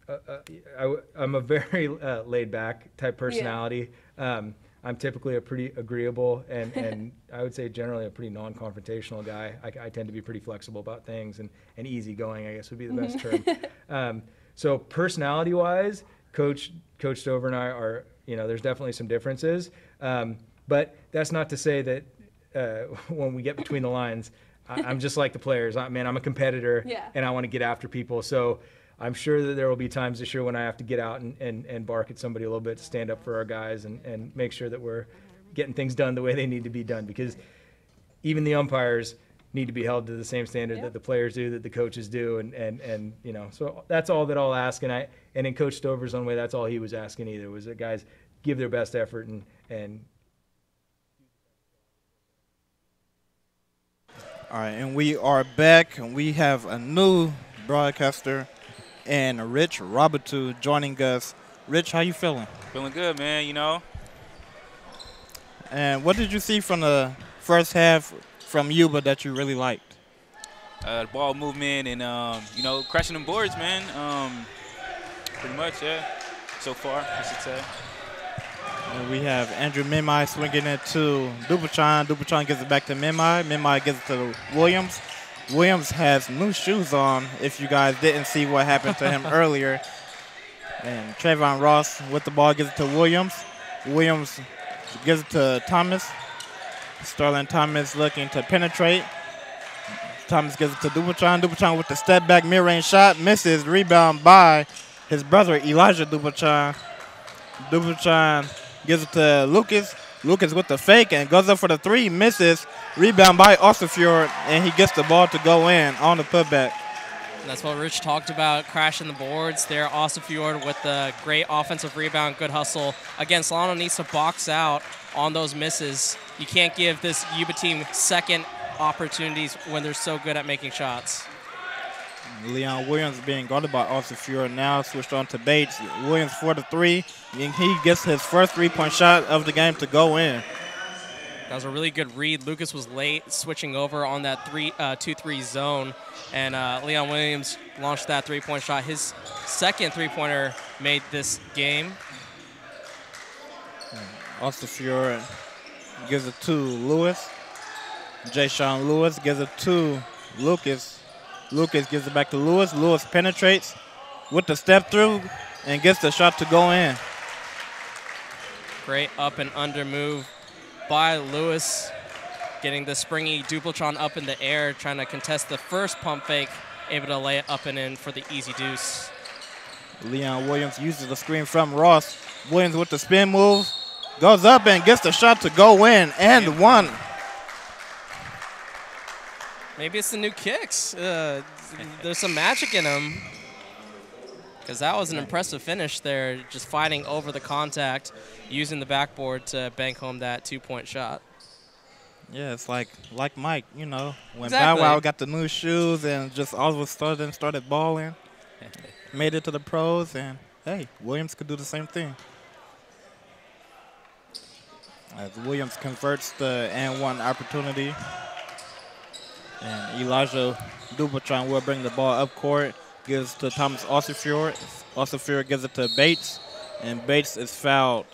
I'm a very laid-back type personality. I'm typically a pretty agreeable and I would say generally a pretty non-confrontational guy. I tend to be pretty flexible about things and easygoing, I guess would be the best term. So personality-wise, Coach Stover and I are, there's definitely some differences. But that's not to say that when we get between the lines, I'm just like the players. I'm a competitor, and I want to get after people. So I'm sure that there will be times this year when I have to get out and bark at somebody a little bit, stand up for our guys, and make sure that we're getting things done the way they need to be done. Because even the umpires need to be held to the same standard that the players do, that the coaches do, and so that's all that I'll ask. And in Coach Stover's own way, that's all he was asking either, was that guys give their best effort and All right, and we are back, and we have a new broadcaster, and Rich Robertu joining us. Rich, how you feeling? Feeling good, man, And what did you see from the first half from Yuba that you really liked? The ball movement and, crashing them boards, man. Pretty much, yeah. So far, I should say. And we have Andrew Mimai swinging it to Dupachan. Dupachan gives it back to Mimai. Mimai gives it to Williams. Williams has new shoes on, if you guys didn't see what happened to him earlier. And Trayvon Ross with the ball gives it to Williams. Williams gives it to Thomas. Sterling Thomas looking to penetrate. Thomas gives it to Dupachan. Dupachan with the step back mid-range shot. Misses. Rebound by his brother Elijah Dupachan. Dupachan gives it to Lucas. Lucas with the fake and goes up for the three. Misses. Rebound by Osterfjord, and he gets the ball to go in on the putback. That's what Rich talked about, crashing the boards there. Osterfjord with the great offensive rebound, good hustle. Again, Solano needs to box out on those misses. You can't give this Yuba team second opportunities when they're so good at making shots. Leon Williams being guarded by Osterfjord, now switched on to Bates. Williams for the three, and he gets his first three-point shot of the game to go in. That was a really good read. Lucas was late switching over on that 2-3 zone, and Leon Williams launched that three-point shot. His second three-pointer made this game. Osterfjord gives it to Lewis. Jay-Sean Lewis gives it to Lucas. Lucas gives it back to Lewis. Lewis penetrates with the step through and gets the shot to go in. Great up and under move by Lewis, getting the springy Duplatron up in the air, trying to contest the first pump fake, able to lay it up and in for the easy deuce. Leon Williams uses the screen from Ross. Williams with the spin move, goes up and gets the shot to go in, and one. Maybe it's the new kicks. There's some magic in them. Because that was an impressive finish there, just fighting over the contact, using the backboard to bank home that two-point shot. Yeah, it's like Mike, when Exactly. Bow Wow got the new shoes and just all of a sudden started balling, made it to the pros, and hey, Williams could do the same thing. As Williams converts the and-one opportunity. And Elijah Dupachan will bring the ball up court, gives to Thomas Osterfjord. Osterfjord gives it to Bates, and Bates is fouled.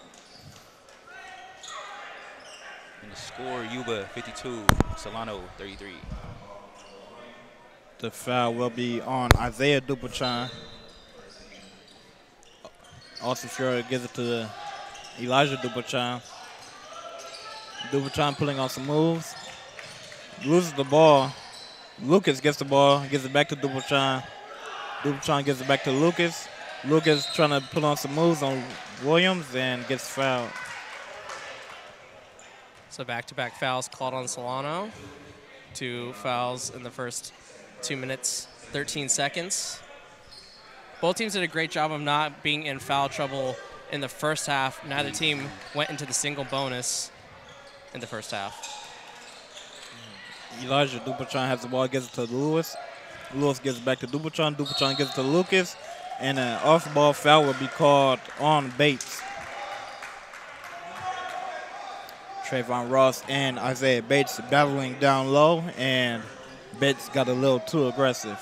And the score, Yuba 52, Solano 33. The foul will be on Isaiah Dupachan. Osterfjord gives it to Elijah Dupachan. Dupachan pulling on some moves. Loses the ball. Lucas gets the ball, gives it back to Dupachan. Dupachan gives it back to Lucas. Lucas trying to put on some moves on Williams and gets fouled. So back-to-back fouls called on Solano. 2 fouls in the first 2 minutes, 13 seconds. Both teams did a great job of not being in foul trouble in the first half. Neither team went into the single bonus in the first half. Elijah Dupachan has the ball, gives it to Lewis. Lewis gives it back to Dupachan. Dupachan gives it to Lucas. And an off-ball foul will be called on Bates. Trayvon Ross and Isaiah Bates battling down low, and Bates got a little too aggressive.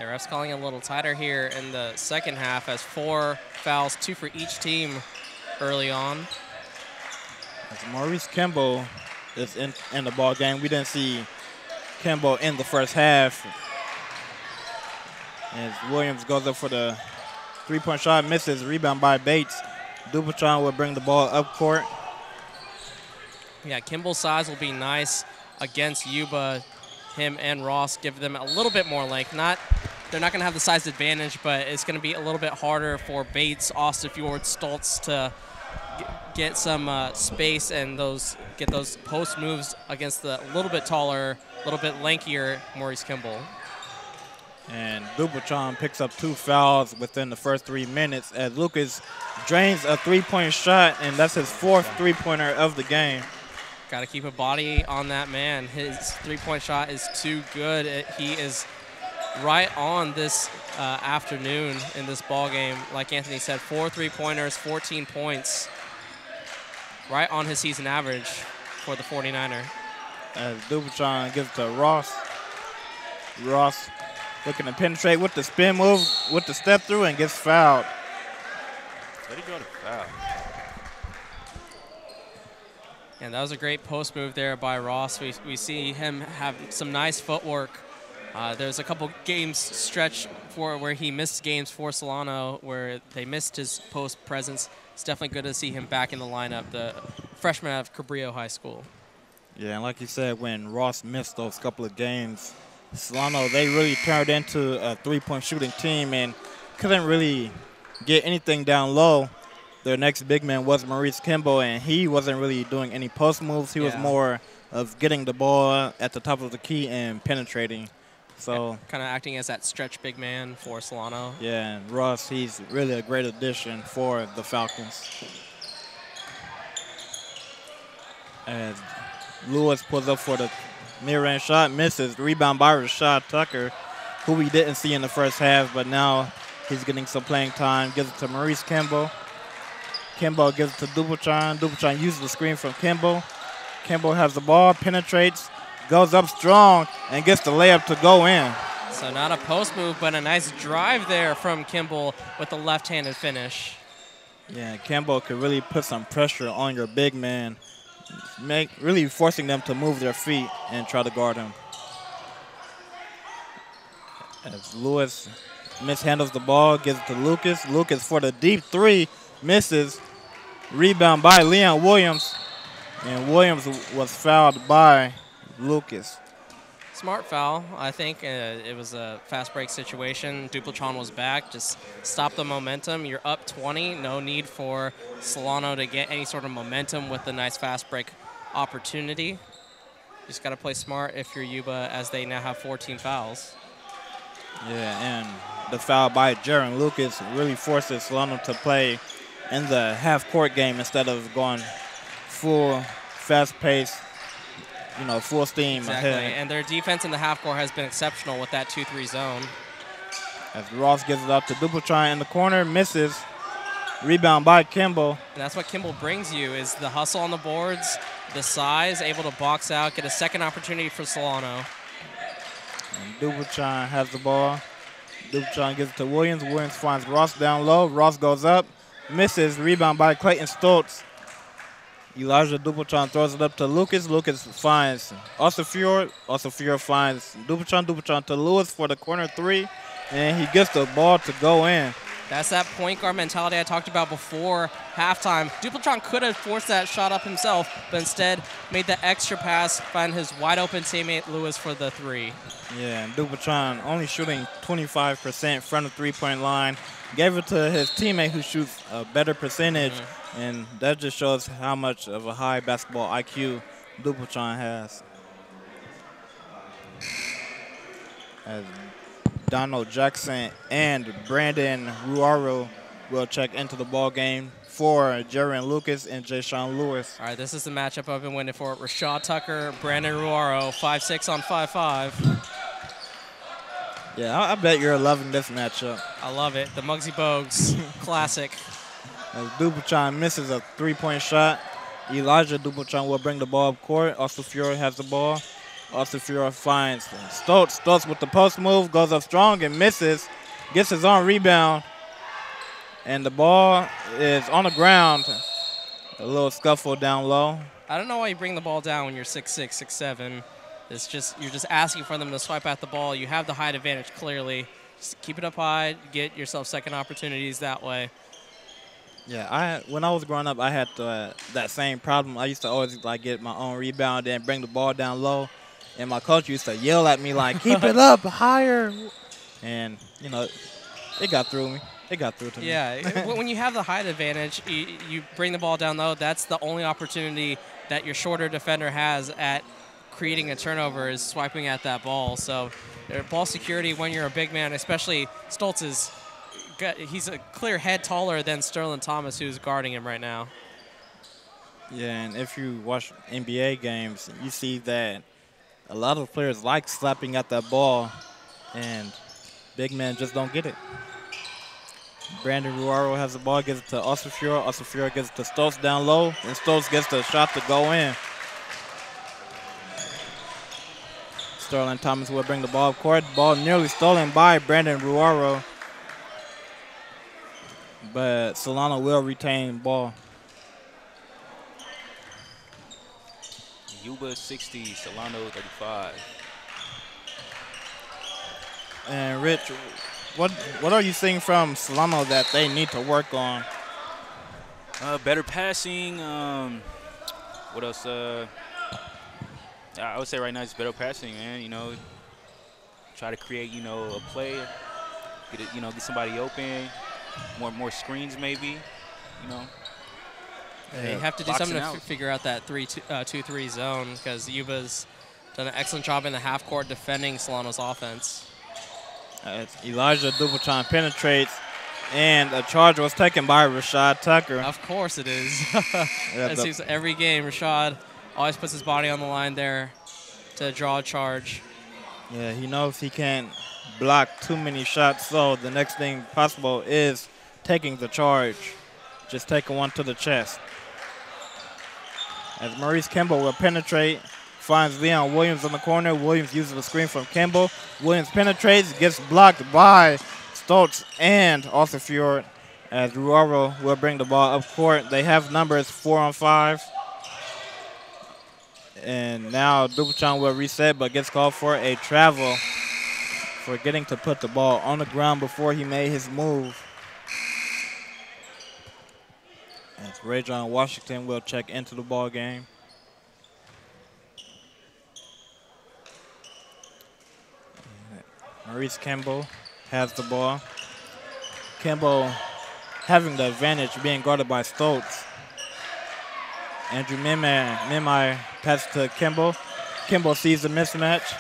Yeah, refs calling a little tighter here in the second half as 4 fouls, 2 for each team early on. As Maurice Kimball is in the ball game. We didn't see Kimball in the first half. As Williams goes up for the three-point shot, misses, rebound by Bates. Duplatron will bring the ball up court. Yeah, Kimball's size will be nice against Yuba. Him and Ross give them a little bit more length. They're not going to have the size advantage, but it's going to be a little bit harder for Bates, Ostafjord, Stoltz to get some space and get those post moves against the little bit taller, a little bit lankier Maurice Kimball. And Duplatron picks up 2 fouls within the first 3 minutes as Lucas drains a three-point shot, and that's his 4th three-pointer of the game. Got to keep a body on that man. His three-point shot is too good. He is right on this afternoon in this ball game. Like Anthony said, 4 three-pointers, 14 points. Right on his season average for the 49er. As Duplatron gives it to Ross. Ross looking to penetrate with the spin move, with the step through, and gets fouled. Let it go to foul. And that was a great post move there by Ross. We see him have some nice footwork. There's a couple games stretch where he missed games for Solano where they missed his post presence. It's definitely good to see him back in the lineup, the freshman out of Cabrillo High School. Yeah, and like you said, when Ross missed those couple of games, Solano, they really turned into a three-point shooting team and couldn't really get anything down low. Their next big man was Maurice Kimball, and he wasn't really doing any post moves. He was more of getting the ball at the top of the key and penetrating. So kind of acting as that stretch big man for Solano. Yeah, and Ross, he's really a great addition for the Falcons. As Lewis pulls up for the mid-range shot, misses. Rebound by Rashad Tucker, who we didn't see in the first half, but now he's getting some playing time. Gives it to Maurice Kimball. Kimball gives it to Duplatron. Duplatron uses the screen from Kimball. Kimball has the ball, penetrates, goes up strong, and gets the layup to go in. So not a post move, but a nice drive there from Kimball with the left-handed finish. Yeah, Kimball could really put some pressure on your big man, really forcing them to move their feet and try to guard him. As Lewis mishandles the ball, gives it to Lucas. Lucas for the deep three, misses. Rebound by Leon Williams, and Williams was fouled by Lucas. Smart foul, I think. It was a fast break situation. Duplatron was back. Just stop the momentum. You're up 20. No need for Solano to get any sort of momentum with the nice fast break opportunity. Just got to play smart if you're Yuba, as they now have 14 fouls. Yeah, and the foul by Jaron Lucas really forces Solano to play in the half-court game instead of going full, fast-paced, full steam ahead. And their defense in the half-court has been exceptional with that 2-3 zone. As Ross gives it up to Duplatron in the corner, misses. Rebound by Kimball. And that's what Kimball brings you, is the hustle on the boards, the size, able to box out, get a second opportunity for Solano. And Duplatron has the ball. Duplatron gives it to Williams. Williams finds Ross down low. Ross goes up, misses. Rebound by Clayton Stoltz. Elijah Duplatron throws it up to Lucas. Lucas finds Ostafjord. Ostafjord finds Duplatron. Duplatron to Lewis for the corner three, and he gets the ball to go in. That's that point guard mentality I talked about before halftime. Duplatron could have forced that shot up himself, but instead made the extra pass, find his wide-open teammate Lewis for the three. Yeah, and Duplatron only shooting 25% front of three-point line. Gave it to his teammate who shoots a better percentage, and that just shows how much of a high basketball IQ Duplatron has. As Donald Jackson and Brandon Ruaro will check into the ball game for Jaron Lucas and Jay-Sean Lewis. All right, this is the matchup I've been waiting for. Rashad Tucker, Brandon Ruaro, 5'6" on 5'5". Yeah, I bet you're loving this matchup. I love it. The Muggsy Bogues classic. As Duplatron misses a three-point shot, Elijah Duplatron will bring the ball up court. Also, Fury has the ball. Osafura finds Stoltz. Stoltz with the post move, goes up strong and misses. Gets his own rebound. And the ball is on the ground. A little scuffle down low. I don't know why you bring the ball down when you're 6'6", 6'7". It's just you're just asking for them to swipe at the ball. You have the height advantage clearly. Just keep it up high. Get yourself second opportunities that way. Yeah, when I was growing up, I had that same problem. I used to always like get my own rebound and bring the ball down low, and my coach used to yell at me like, "Keep it up higher," and it got through me. It got through to me. Yeah, when you have the height advantage, you bring the ball down low. That's the only opportunity that your shorter defender has at creating a turnover is swiping at that ball. So ball security when you're a big man, especially Stoltz he's a clear head taller than Sterling Thomas, who's guarding him right now. Yeah, and if you watch NBA games, you see that a lot of players like slapping at that ball, and big men just don't get it. Brandon Ruaro has the ball, gives it to Osafura. Osafura gives it to Stoltz down low, and Stoltz gets the shot to go in. Sterling Thomas will bring the ball up court. Ball nearly stolen by Brandon Ruaro, but Solano will retain ball. Yuba 60, Solano 35. And Rich, what are you seeing from Solano that they need to work on? Better passing. What else? I would say right now it's better passing, man. Try to create, a play. Get somebody open. More screens maybe. They have to do something to figure out that 2-3 zone because Yuba's done an excellent job in the half court defending Solano's offense. Elijah Dupultron penetrates, and a charge was taken by Rashad Tucker. Of course it is. It seems every game Rashad always puts his body on the line there to draw a charge. Yeah, he knows he can't block too many shots, so the next thing possible is taking the charge. Just taking one to the chest. As Maurice Kimball will penetrate, finds Leon Williams in the corner. Williams uses the screen from Kimball. Williams penetrates, gets blocked by Stoltz and Osafura, as Ruaro will bring the ball up court. They have numbers 4-on-5. And now Dupultron will reset, but gets called for a travel for getting to put the ball on the ground before he made his move. As Rajon Washington will check into the ball game. Maurice Kimball has the ball. Kimball having the advantage being guarded by Stoltz. Andrew Mimai passes to Kimball. Kimball sees the mismatch.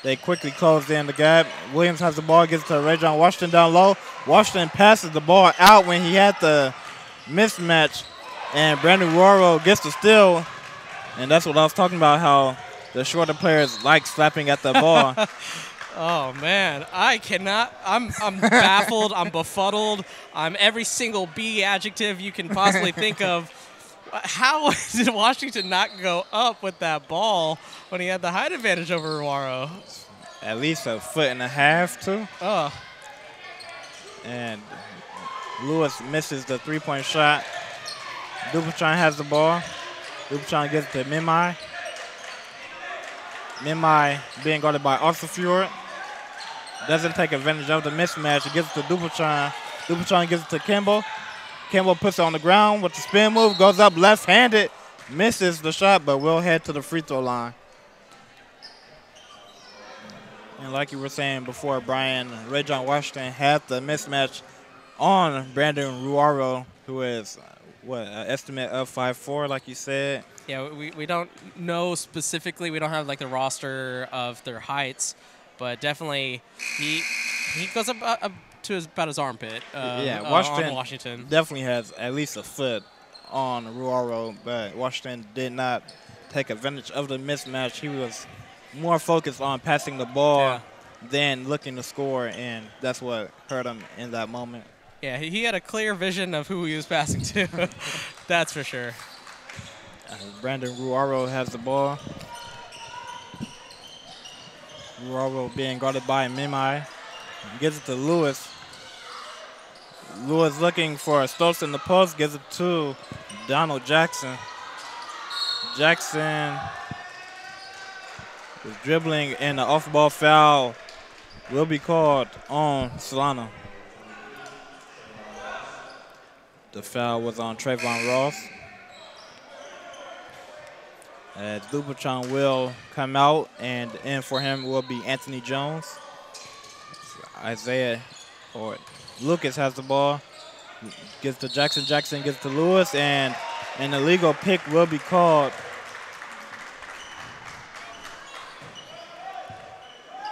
They quickly close in the gap. Williams has the ball, gets to Rajon Washington down low. Washington passes the ball out when he had the mismatch, and Brandon Ruaro gets the steal. And that's what I was talking about, how the shorter players like slapping at the ball. Oh, man. I cannot. I'm baffled. I'm befuddled. I'm every single B adjective you can possibly think of. How did Washington not go up with that ball when he had the height advantage over Ruaro? At least a foot and a half, too. Oh. And Lewis misses the three-point shot. Dupultron has the ball. Dupultron gets it to Mimai. Mimai being guarded by Osafura. Doesn't take advantage of the mismatch. He gives it to Dupultron. Dupultron gives it to Kimball. Kimball puts it on the ground with the spin move, goes up left-handed, misses the shot, but will head to the free throw line. And like you were saying before, Brian, Rajon Washington had the mismatch on Brandon Ruaro, who is, an estimate of 5'4", like you said. Yeah, we don't know specifically. We don't have, like, the roster of their heights, but definitely he goes up to about his armpit. Yeah, on Washington definitely has at least a foot on Ruaro, but Washington did not take advantage of the mismatch. He was more focused on passing the ball than looking to score, and that's what hurt him in that moment. Yeah, he had a clear vision of who he was passing to. That's for sure. Brandon Ruaro has the ball. Ruaro being guarded by Mimai. Gives it to Lewis. Lewis looking for Stokes in the post. Gives it to Donald Jackson. Jackson is dribbling, and the off-ball foul will be called on Solano. The foul was on Trayvon Ross. As Dupachon will come out, and in for him will be Anthony Jones. Isaiah or Lucas has the ball. Gives to Jackson. Jackson gives to Lewis, and an illegal pick will be called.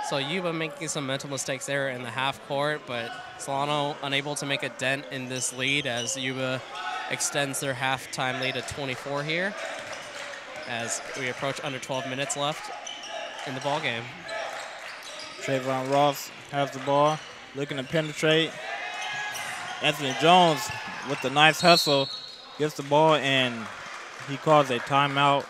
So Yuba making some mental mistakes there in the half court, but Solano unable to make a dent in this lead as Yuba extends their halftime lead to 24 here as we approach under 12 minutes left in the ball game. Trayvon Ross has the ball, looking to penetrate. Anthony Jones with the nice hustle gets the ball, and he calls a timeout.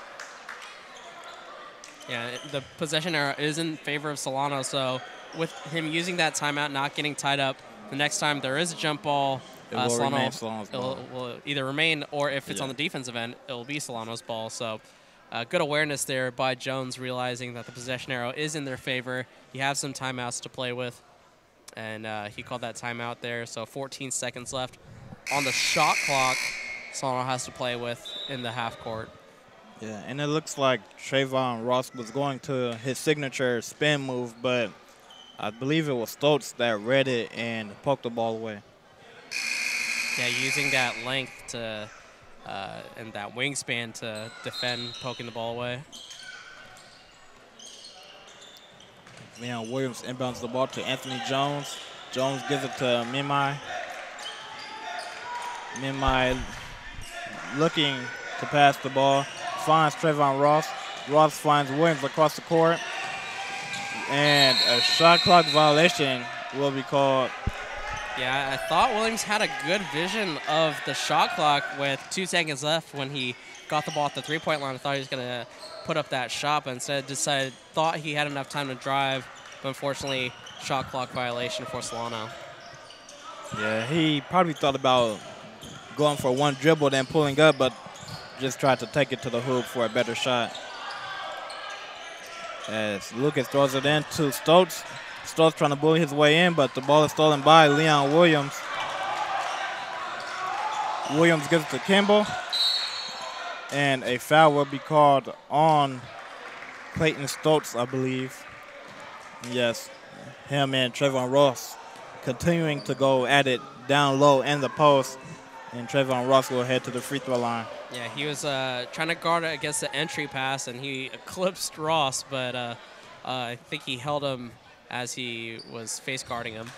Yeah, the possession error is in favor of Solano, so with him using that timeout, not getting tied up, the next time there is a jump ball, It will remain Solano's ball. will either remain, or if it's on the defensive end, it will be Solano's ball. So good awareness there by Jones, realizing that the possession arrow is in their favor. You have some timeouts to play with, and he called that timeout there. So 14 seconds left on the shot clock Solano has to play with in the half court. Yeah, and it looks like Trayvon Ross was going to his signature spin move, but I believe it was Stokes that read it and poked the ball away. Yeah, using that length to and that wingspan to defend poking the ball away. Leon Williams inbounds the ball to Anthony Jones. Jones gives it to Mimai. Mimai looking to pass the ball. Finds Trayvon Ross. Ross finds Williams across the court. And a shot clock violation will be called. Yeah, I thought Williams had a good vision of the shot clock with 2 seconds left when he got the ball at the three-point line. I thought he was going to put up that shot, but instead thought he had enough time to drive. But unfortunately, shot clock violation for Solano. Yeah, he probably thought about going for one dribble, then pulling up, but just tried to take it to the hoop for a better shot. As Lucas throws it in to Stokes. Stokes trying to bully his way in, but the ball is stolen by Leon Williams. Williams gives it to Kimball. And a foul will be called on Clayton Stokes, I believe. Yes, him and Trayvon Ross continuing to go at it down low in the post. And Trayvon Ross will head to the free throw line. Yeah, he was trying to guard it against the entry pass, and he eclipsed Ross, but I think he held him as he was face guarding him.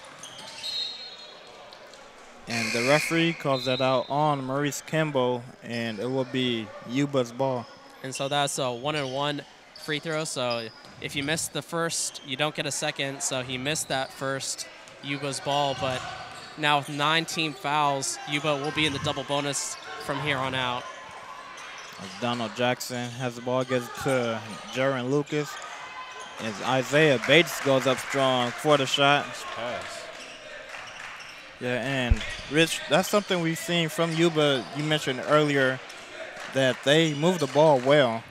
And the referee calls that out on Maurice Kimball, and it will be Yuba's ball. And so that's a 1-and-1 free throw. So if you miss the first, you don't get a second. So he missed that first, Yuba's ball. But now with 9 team fouls, Yuba will be in the double bonus from here on out. Donald Jackson has the ball, gets to Jaron Lucas. As Isaiah Bates goes up strong for the shot. Pass. Yeah, and Rich, that's something we've seen from Yuba. You mentioned earlier that they move the ball well.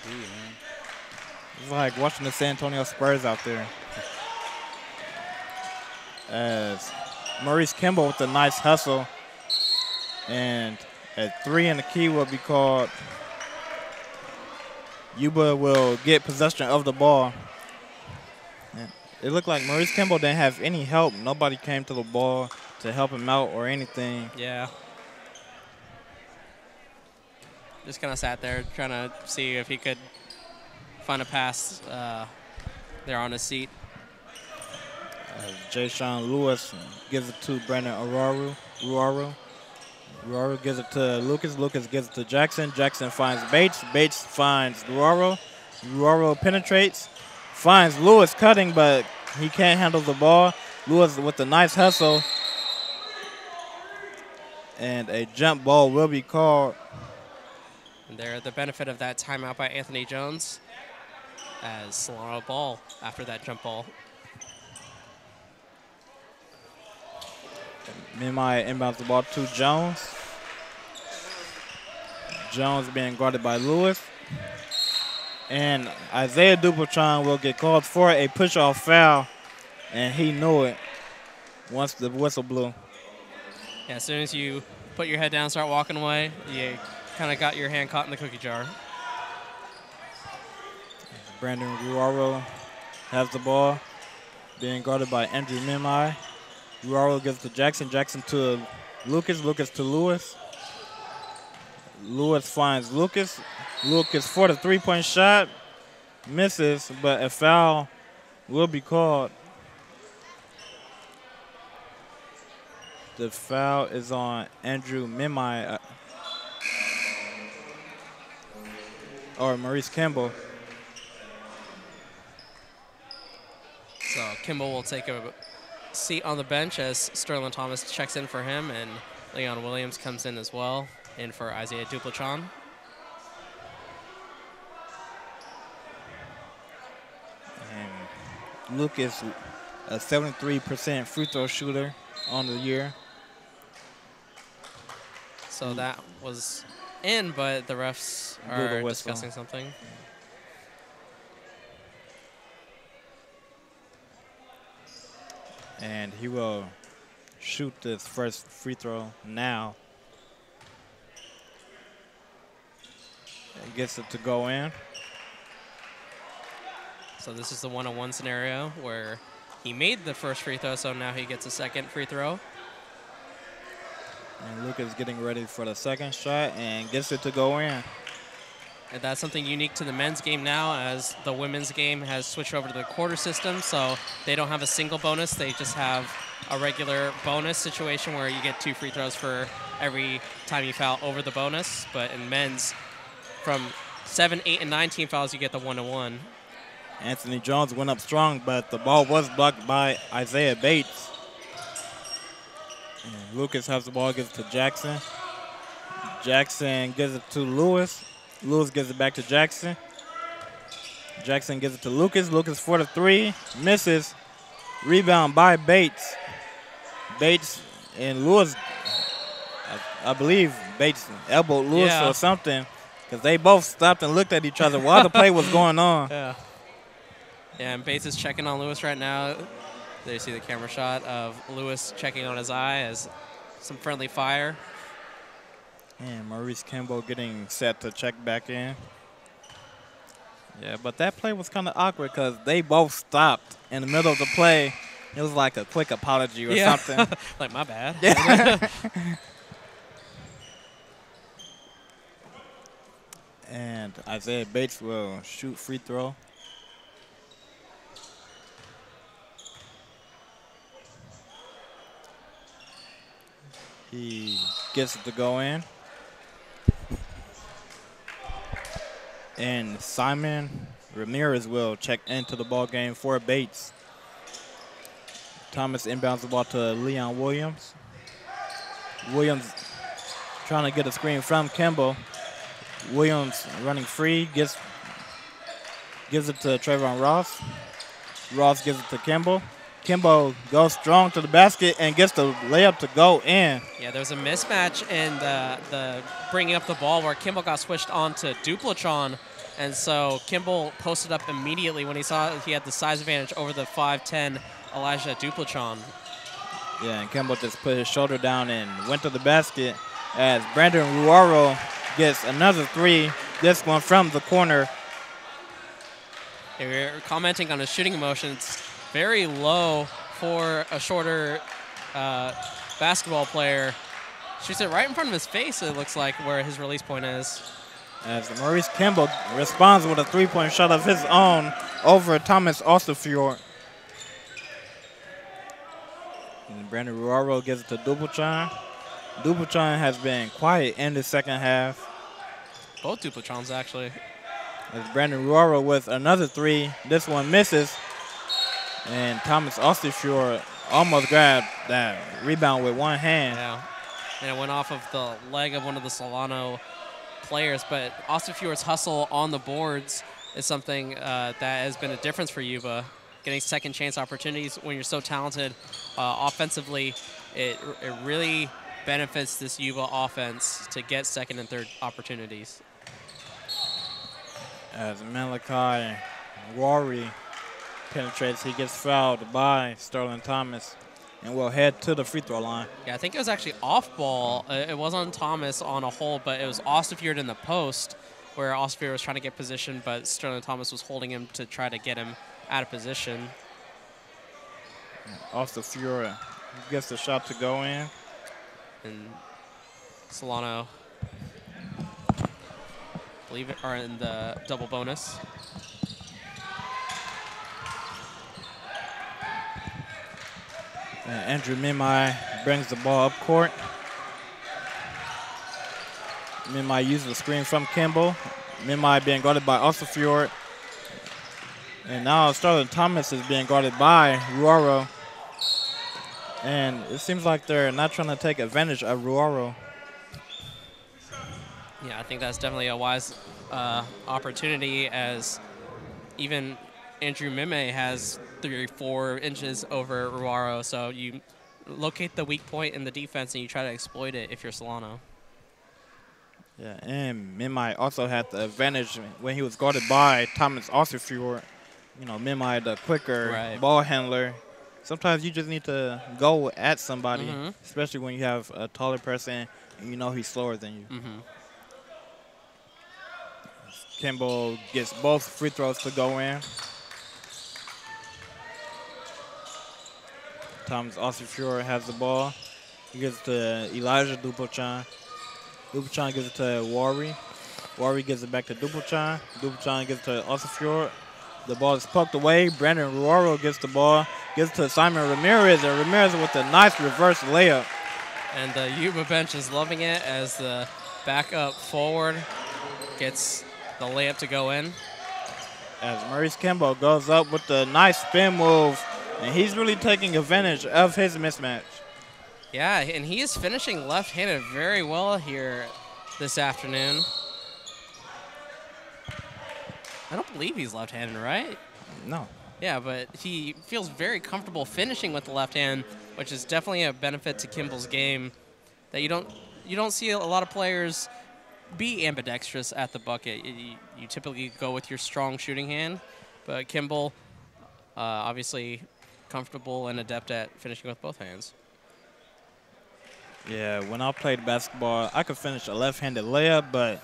Indeed, man. It's like watching the San Antonio Spurs out there. As Maurice Kimball with a nice hustle. And a 3 in the key will be called. Yuba will get possession of the ball. And it looked like Maurice Kimball didn't have any help. Nobody came to the ball to help him out or anything. Yeah. Just kind of sat there trying to see if he could find a pass there on his seat. Jay Sean Lewis gives it to Brandon Ruaro. Ruaro gives it to Lucas. Lucas gives it to Jackson. Jackson finds Bates. Bates finds Ruaro. Ruaro penetrates. Finds Lewis cutting, but he can't handle the ball. Lewis with a nice hustle. And a jump ball will be called. And there, the benefit of that timeout by Anthony Jones. as Solano ball after that jump ball. Mimai inbounds the ball to Jones. Jones being guarded by Lewis. And Isaiah Duplatron will get called for a push-off foul, and he knew it once the whistle blew. Yeah, as soon as you put your head down, start walking away, you kind of got your hand caught in the cookie jar. Brandon Ruaro has the ball, being guarded by Andrew Mimai. Ruaro gives to Jackson. Jackson to Lucas. Lucas to Lewis. Lewis finds Lucas. Lucas for the three-point shot. Misses, but a foul will be called. The foul is on Andrew Mimai, or Maurice Campbell. So Kimball will take a seat on the bench as Sterling Thomas checks in for him, and Leon Williams comes in as well, in for Isaiah Duplatron. And Luke is a 73% free throw shooter on the year. So that was in, but the refs are discussing something. And he will shoot this first free throw now. He gets it to go in. So this is the one-on-one scenario where he made the first free throw, so now he gets a second free throw. And Lucas getting ready for the second shot and gets it to go in. And that's something unique to the men's game now, as the women's game has switched over to the quarter system, so they don't have a single bonus. They just have a regular bonus situation where you get 2 free throws for every time you foul over the bonus. But in men's, from 7, 8, and 9 team fouls, you get the one-on-one. Anthony Jones went up strong, but the ball was blocked by Isaiah Bates. And Lucas has the ball, gives it to Jackson. Jackson gives it to Lewis. Lewis gives it back to Jackson. Jackson gives it to Lucas. Lucas for the 3, misses. Rebound by Bates. Bates and Lewis, I believe Bates elbowed Lewis or something, because they both stopped and looked at each other while the play was going on. Yeah, and Bates is checking on Lewis right now. There you see the camera shot of Lewis checking on his eye as some friendly fire. And Maurice Campbell getting set to check back in. Yeah, but that play was kind of awkward because they both stopped in the middle of the play. It was like a quick apology or something. Like, my bad. Yeah. And Isaiah Bates will shoot free throw. He gets it to go in. And Simon Ramirez will check into the ball game for Bates. Thomas inbounds the ball to Leon Williams. Williams trying to get a screen from Kimball. Williams running free, gives it to Trayvon Ross. Ross gives it to Kimball. Kimball goes strong to the basket and gets the layup to go in. Yeah, there was a mismatch in the bringing up the ball where Kimball got switched on to Duplatron, and so Kimball posted up immediately when he saw he had the size advantage over the 5'10" Elijah Duplatron. Yeah, and Kimball just put his shoulder down and went to the basket as Brandon Ruaro gets another 3, this one from the corner. They were commenting on his shooting motion. It's very low for a shorter basketball player. Shoots it right in front of his face, it looks like, where his release point is. As Maurice Campbell responds with a 3-point shot of his own over Thomas Osterfjord. And Brandon Ruaro gives it to Duplatron. Duplatron has been quiet in the second half. Both Duplatrons, actually. As Brandon Ruaro with another 3. This one misses. And Thomas Osterfjord almost grabbed that rebound with one hand. Yeah, and it went off of the leg of one of the Solano players, but Osterfjord's hustle on the boards is something that has been a difference for Yuba. Getting second chance opportunities when you're so talented offensively, it really benefits this Yuba offense to get second and third opportunities. As Malachi Rory penetrates, he gets fouled by Sterling Thomas and will head to the free throw line. Yeah, I think it was actually off ball. It wasn't on Thomas on a hold, but it was Osterfield in the post where Osterfield was trying to get position, but Sterling Thomas was holding him to try to get him out of position. Osterfield gets the shot to go in. And Solano, believe it, are in the double bonus. And Andrew Mimai brings the ball up court. Mimai uses the screen from Kimball. Mimai being guarded by Osterfield. And now Sterling Thomas is being guarded by Ruoro. And it seems like they're not trying to take advantage of Ruoro. Yeah, I think that's definitely a wise opportunity, as even Andrew Mime has 3-4 inches over Ruaro. So you locate the weak point in the defense and you try to exploit it if you're Solano. Yeah, and Mimai also had the advantage when he was guarded by Thomas Osterfield. You know, Mimai, the quicker ball handler. Sometimes you just need to go at somebody, especially when you have a taller person and you know he's slower than you. Kimball gets both free throws to go in. Thomas Osterfield has the ball. He gives it to Elijah Dupochan. Dupochan gives it to Wari. Wari gives it back to Dupochan. Dupochan gives it to Osterfield. The ball is poked away. Brandon Ruoro gets the ball. Gives it to Simon Ramirez. And Ramirez with a nice reverse layup. And the Yuba bench is loving it as the backup forward gets the layup to go in. As Maurice Kimball goes up with the nice spin move. And he's really taking advantage of his mismatch. Yeah, and he is finishing left-handed very well here this afternoon. I don't believe he's left-handed, right? No. Yeah, but he feels very comfortable finishing with the left hand, which is definitely a benefit to Kimball's game that you don't see a lot of players be ambidextrous at the bucket. You typically go with your strong shooting hand, but Kimball obviously comfortable and adept at finishing with both hands. Yeah, when I played basketball, I could finish a left-handed layup, but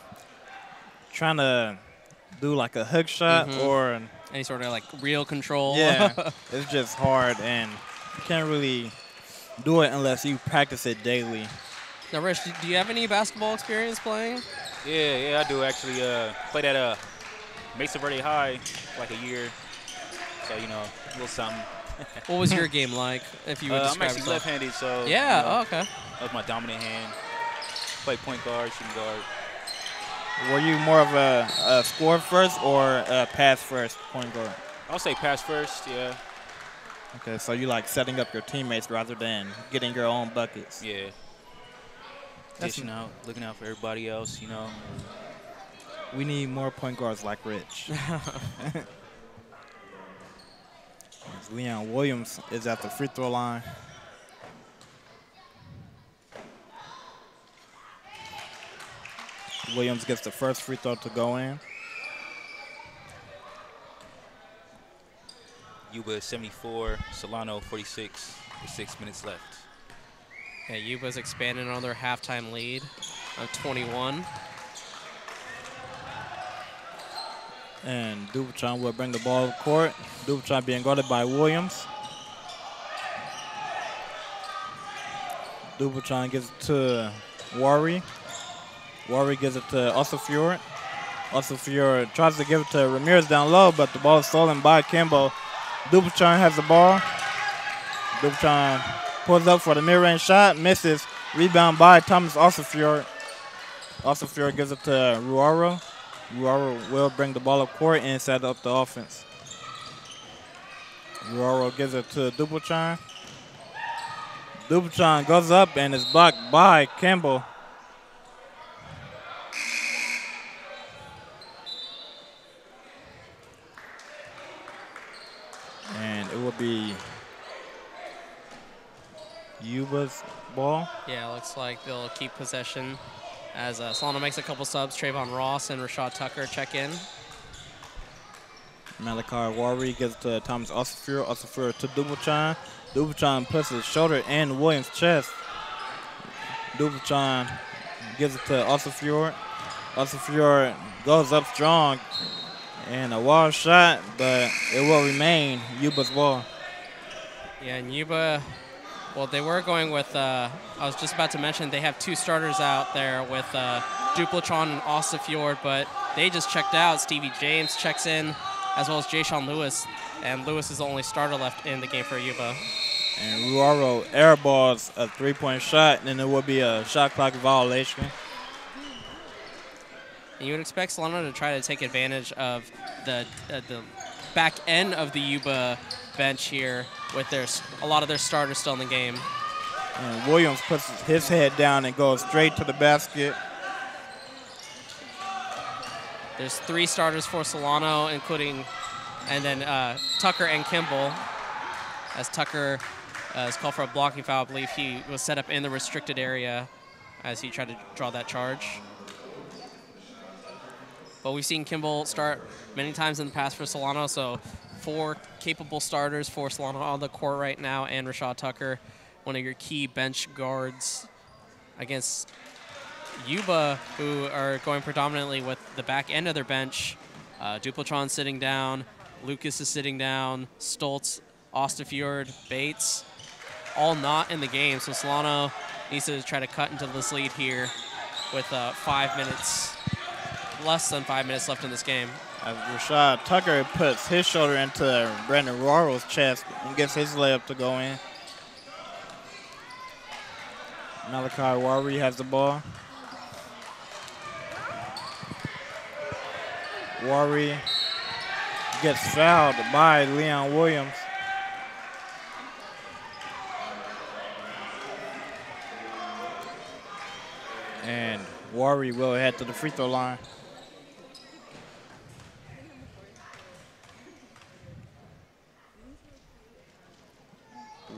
trying to do like a hook shot or any sort of like real control. Yeah, it's just hard, and you can't really do it unless you practice it daily. Now, Rich, do you have any basketball experience playing? Yeah, I do actually. Played at Mesa Verde High for like a year, so you know, a little something. What was your game like, if you would describe I'm actually yourself? left-handed, so yeah, you know, okay. That was my dominant hand. Played point guard, shooting guard. Were you more of a score first or a pass first point guard? I'll say pass first, yeah. Okay, so you like setting up your teammates rather than getting your own buckets. Yeah. Dishing out, looking out for everybody else, you know. We need more point guards like Rich. Leon Williams is at the free throw line. Williams gets the first free throw to go in. Yuba 74, Solano 46 with 6 minutes left. Yeah, Yuba's expanding on their halftime lead of 21. And Dupochan will bring the ball to court. Dupochan being guarded by Williams. Dupochan gives it to Wari. Wari gives it to Osterfield. Osterfield tries to give it to Ramirez down low, but the ball is stolen by Kimball. Dupochan has the ball. Dupochan pulls up for the mid-range shot, misses. Rebound by Thomas Osterfield. Osterfield gives it to Ruaro. Ruaro will bring the ball up court and set up the offense. Ruaro gives it to Dupochan. Dupochan goes up and is blocked by Kimball. it will be Yuba's ball. Yeah, looks like they'll keep possession as Solano makes a couple subs. Trayvon Ross and Rashad Tucker check in. Malachi Wari gives to Thomas Osafur. Osafur to Dubachan. Dubachan puts his shoulder in Williams' chest. Dubachan gives it to Osafur. Osafur goes up strong. And a wild shot, but it will remain Yuba's ball. Yeah, and Yuba, well, they were going with, I was just about to mention, they have 2 starters out there with Duplatron and Osafjord, but they just checked out. Stevie James checks in, as well as Jay-Sean Lewis, and Lewis is the only starter left in the game for Yuba. And Ruaro airballs a 3-point shot, and then it will be a shot clock violation. And you would expect Solano to try to take advantage of the back end of the Yuba bench here with a lot of their starters still in the game. And Williams puts his head down and goes straight to the basket. There's 3 starters for Solano, including, and then Tucker and Kimball. As Tucker is called for a blocking foul, I believe he was set up in the restricted area as he tried to draw that charge. But we've seen Kimball start many times in the past for Solano, so 4 capable starters for Solano on the court right now, and Rashad Tucker, one of your key bench guards against Yuba, who are going predominantly with the back end of their bench. Duplatron sitting down, Lucas is sitting down, Stoltz, Ostafjord, Bates, all not in the game, so Solano needs to try to cut into this lead here with 5 minutes. Less than 5 minutes left in this game. As Rashad Tucker puts his shoulder into Brandon Ruaro's chest and gets his layup to go in. Malachi Wari has the ball. Wari gets fouled by Leon Williams. And Wari will head to the free throw line.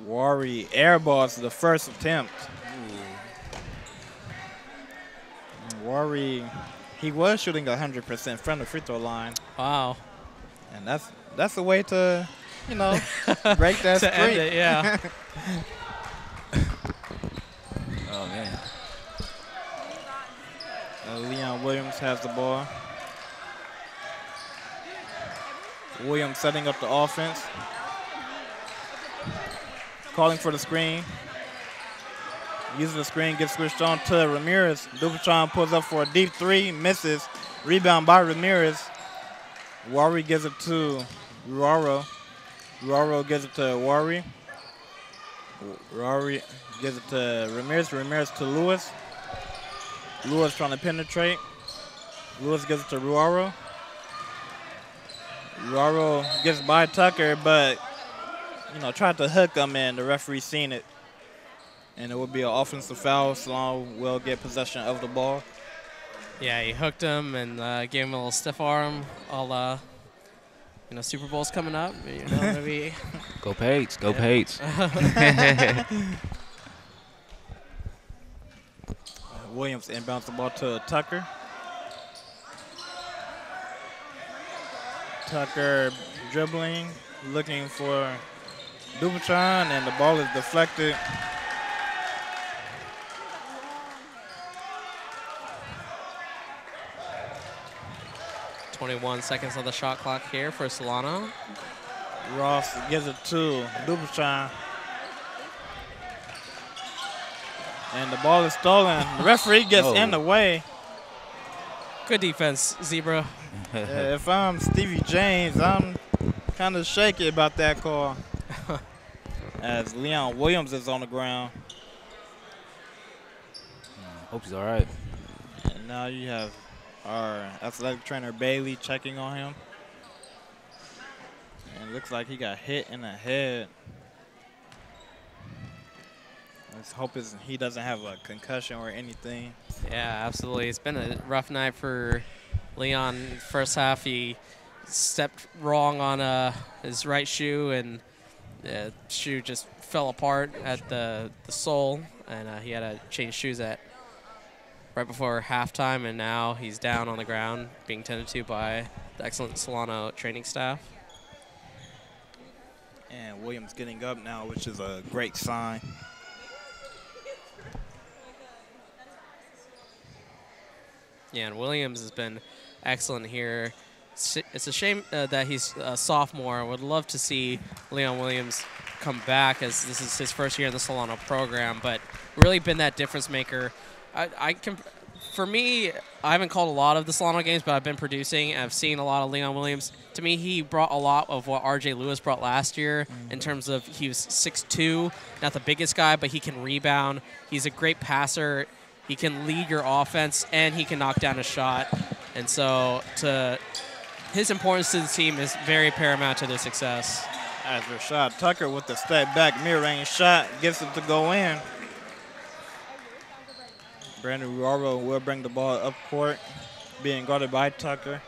Wari airballs the first attempt. Wari, he was shooting 100% from the free throw line. Wow. And that's the way to, you know, break that to streak. end it, yeah. Oh, man. Leon Williams has the ball. Williams setting up the offense. Calling for the screen. Using the screen, gets switched on to Ramirez. Duplatron pulls up for a deep 3, misses. Rebound by Ramirez. Wari gives it to Ruaro. Ruaro gives it to Wari. Wari gives it to Ramirez. Ramirez to Lewis. Lewis trying to penetrate. Lewis gives it to Ruaro. Ruaro gets by Tucker, but you know, tried to hook him, and the referee seen it. And it will be an offensive foul. Solano will get possession of the ball. Yeah, he hooked him and gave him a little stiff arm. All, you know, Super Bowl's coming up. You know, maybe. Go Pates. Go Pates. Williams inbounds the ball to Tucker. Tucker dribbling, looking for Duplatron, and the ball is deflected. "21 seconds on the shot clock here for Solano." Ross gives it to Duplatron. And the ball is stolen. The referee gets in the way. Good defense, Zebra. If I'm Stevie James, I'm kind of shaky about that call. As Leon Williams is on the ground. Hope he's all right. And now you have our athletic trainer Bailey checking on him. And it looks like he got hit in the head. Let's hope he doesn't have a concussion or anything. Yeah, absolutely. It's been a rough night for Leon. First half, he stepped wrong on his right shoe and The shoe just fell apart at the sole, and he had to change shoes right before halftime, and now he's down on the ground being tended to by the excellent Solano training staff. And Williams getting up now, which is a great sign. Yeah, and Williams has been excellent here. It's a shame that he's a sophomore. I would love to see Leon Williams come back, as this is his first year in the Solano program, but really been that difference maker. For me, I haven't called a lot of the Solano games, but I've been producing, and I've seen a lot of Leon Williams. To me, he brought a lot of what R.J. Lewis brought last year in terms of he was 6'2", not the biggest guy, but he can rebound. He's a great passer. He can lead your offense, and he can knock down a shot. And so his importance to the team is very paramount to their success. As Rashad Tucker with the step back mid-range shot gets it to go in. Brandon Ruaro will bring the ball up court, being guarded by Tucker.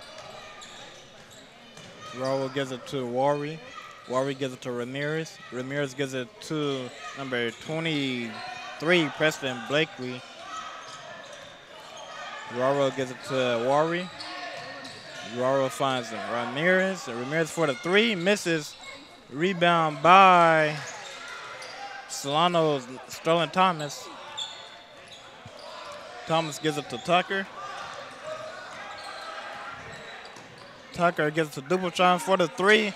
Ruaro gives it to Wari. Wari gives it to Ramirez. Ramirez gives it to number 23, Preston Blakely. Ruaro gives it to Wari. Ruaro finds Ramirez. Ramirez for the three, misses. Rebound by Solano's Sterling Thomas. Thomas gives it to Tucker. Tucker gives it to Dupultron for the three.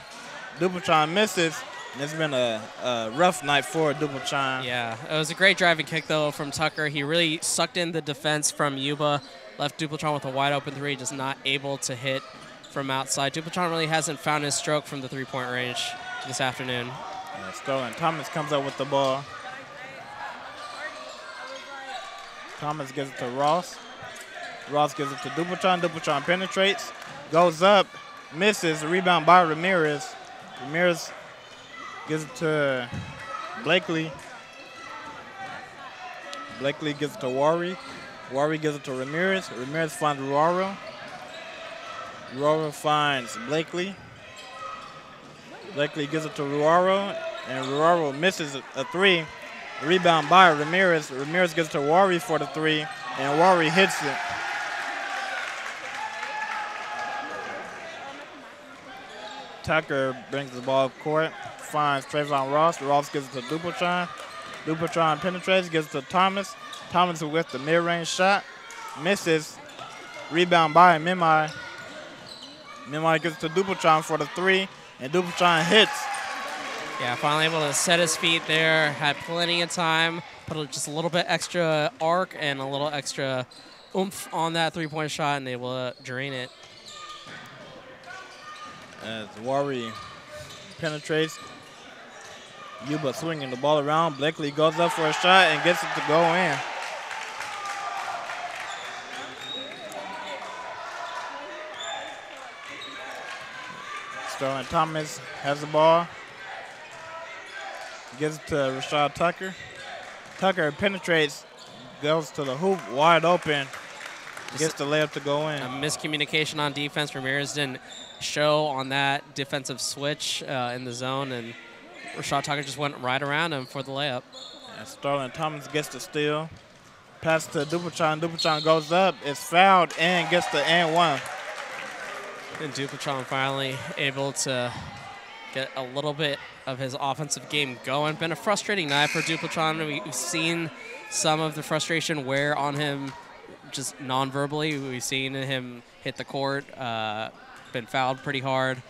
Dupultron misses. And it's been a rough night for Dupultron. Yeah, it was a great driving kick, though, from Tucker. He really sucked in the defense from Yuba, left Dupultron with a wide open three, just not able to hit from outside. Dupultron really hasn't found his stroke from the three-point range this afternoon. Sterling Thomas comes up with the ball. Thomas gives it to Ross. Ross gives it to Dupultron. Dupultron penetrates, goes up, misses. Rebound by Ramirez. Ramirez gives it to Blakely. Blakely gives it to Wari. Wari gives it to Ramirez. Ramirez finds Ruaro. Ruaro finds Blakely. Blakely gives it to Ruaro, and Ruaro misses a three. Rebound by Ramirez. Ramirez gives it to Wari for the three, and Wari hits it. Tucker brings the ball up court, finds Trayvon Ross. Ross gives it to Dupultron. Dupultron penetrates, gives it to Thomas. Thomas with the mid-range shot, misses. Rebound by Mimai. Mimai gives it to Dupultron for the three, and Dupultron hits. Yeah, finally able to set his feet there, had plenty of time, put just a little bit extra arc and a little extra oomph on that three-point shot, and able to drain it. As Wari penetrates, Yuba swinging the ball around. Blakely goes up for a shot and gets it to go in. Sterling Thomas has the ball. Gives it to Rashad Tucker. Tucker penetrates, goes to the hoop, wide open, gets the layup to go in. A miscommunication on defense. Ramirez didn't show on that defensive switch in the zone, and Rashad Tucker just went right around him for the layup. And Sterling Thomas gets the steal. Pass to Dupultron. Dupultron goes up, is fouled, and gets the and one. And Dupultron finally able to get a little bit of his offensive game going. Been a frustrating night for Dupultron. We've seen some of the frustration wear on him just non-verbally. We've seen him hit the court, been fouled pretty hard.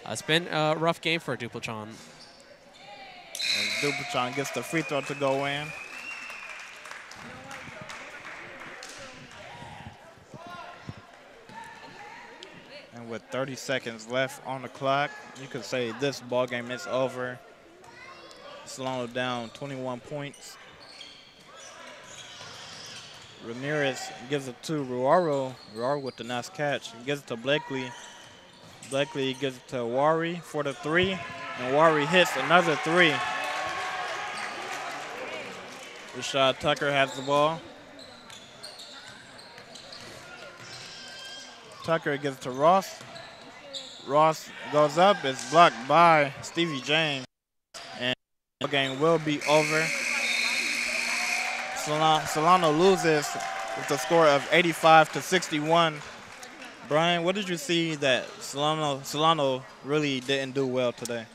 It's been a rough game for Dupultron. And Dupultron gets the free throw to go in. And with 30 seconds left on the clock, you could say this ball game is over. Solano down 21 points. Ramirez gives it to Ruaro. Ruaro with the nice catch. He gives it to Blakely. Blakely gives it to Wari for the three, and Wari hits another three. Rashad Tucker has the ball. Tucker gives it to Ross. Ross goes up, it's blocked by Stevie James, game will be over. Solano loses with a score of 85-61. Brian, what did you see that Solano really didn't do well today?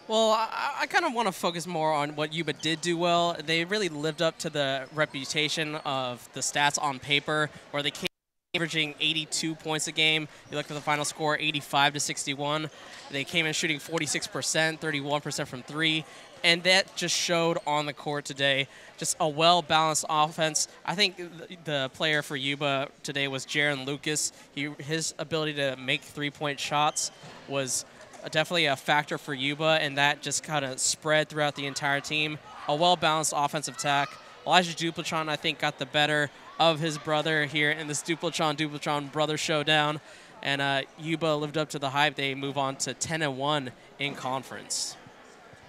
Well, I kind of want to focus more on what Yuba did do well. They really lived up to the reputation of the stats on paper, where they came averaging 82 points a game. You look at the final score, 85-61. They came in shooting 46%, 31% from three, and that just showed on the court today. Just a well-balanced offense. I think the player for Yuba today was Jaron Lucas. His ability to make three-point shots was definitely a factor for Yuba, and that just kind of spread throughout the entire team. A well-balanced offensive attack. Elijah Duplatron, I think, got the better of his brother here in this Duplatron brother showdown, and Yuba lived up to the hype. They move on to 10-1 in conference.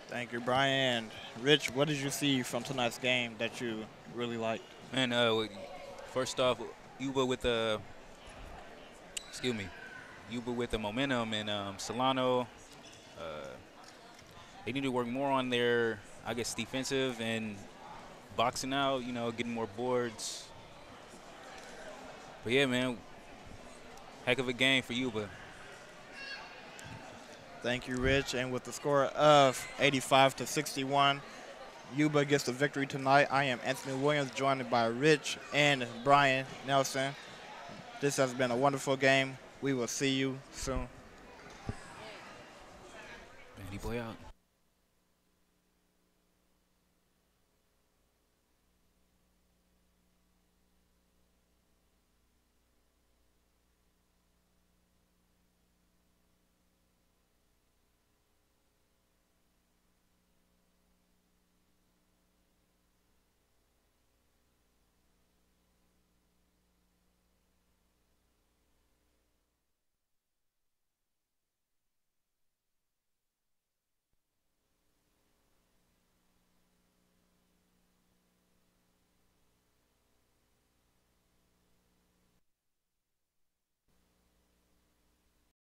Thank you, Brian. Rich, what did you see from tonight's game that you really liked? Man, first off, Yuba with the momentum, and Solano, they need to work more on their, I guess, defensive and boxing out, getting more boards. But yeah, man, heck of a game for Yuba. Thank you, Rich. And with the score of 85-61, Yuba gets the victory tonight. I am Anthony Williams, joined by Rich and Brian Nelson. This has been a wonderful game. We will see you soon. Manny boy out.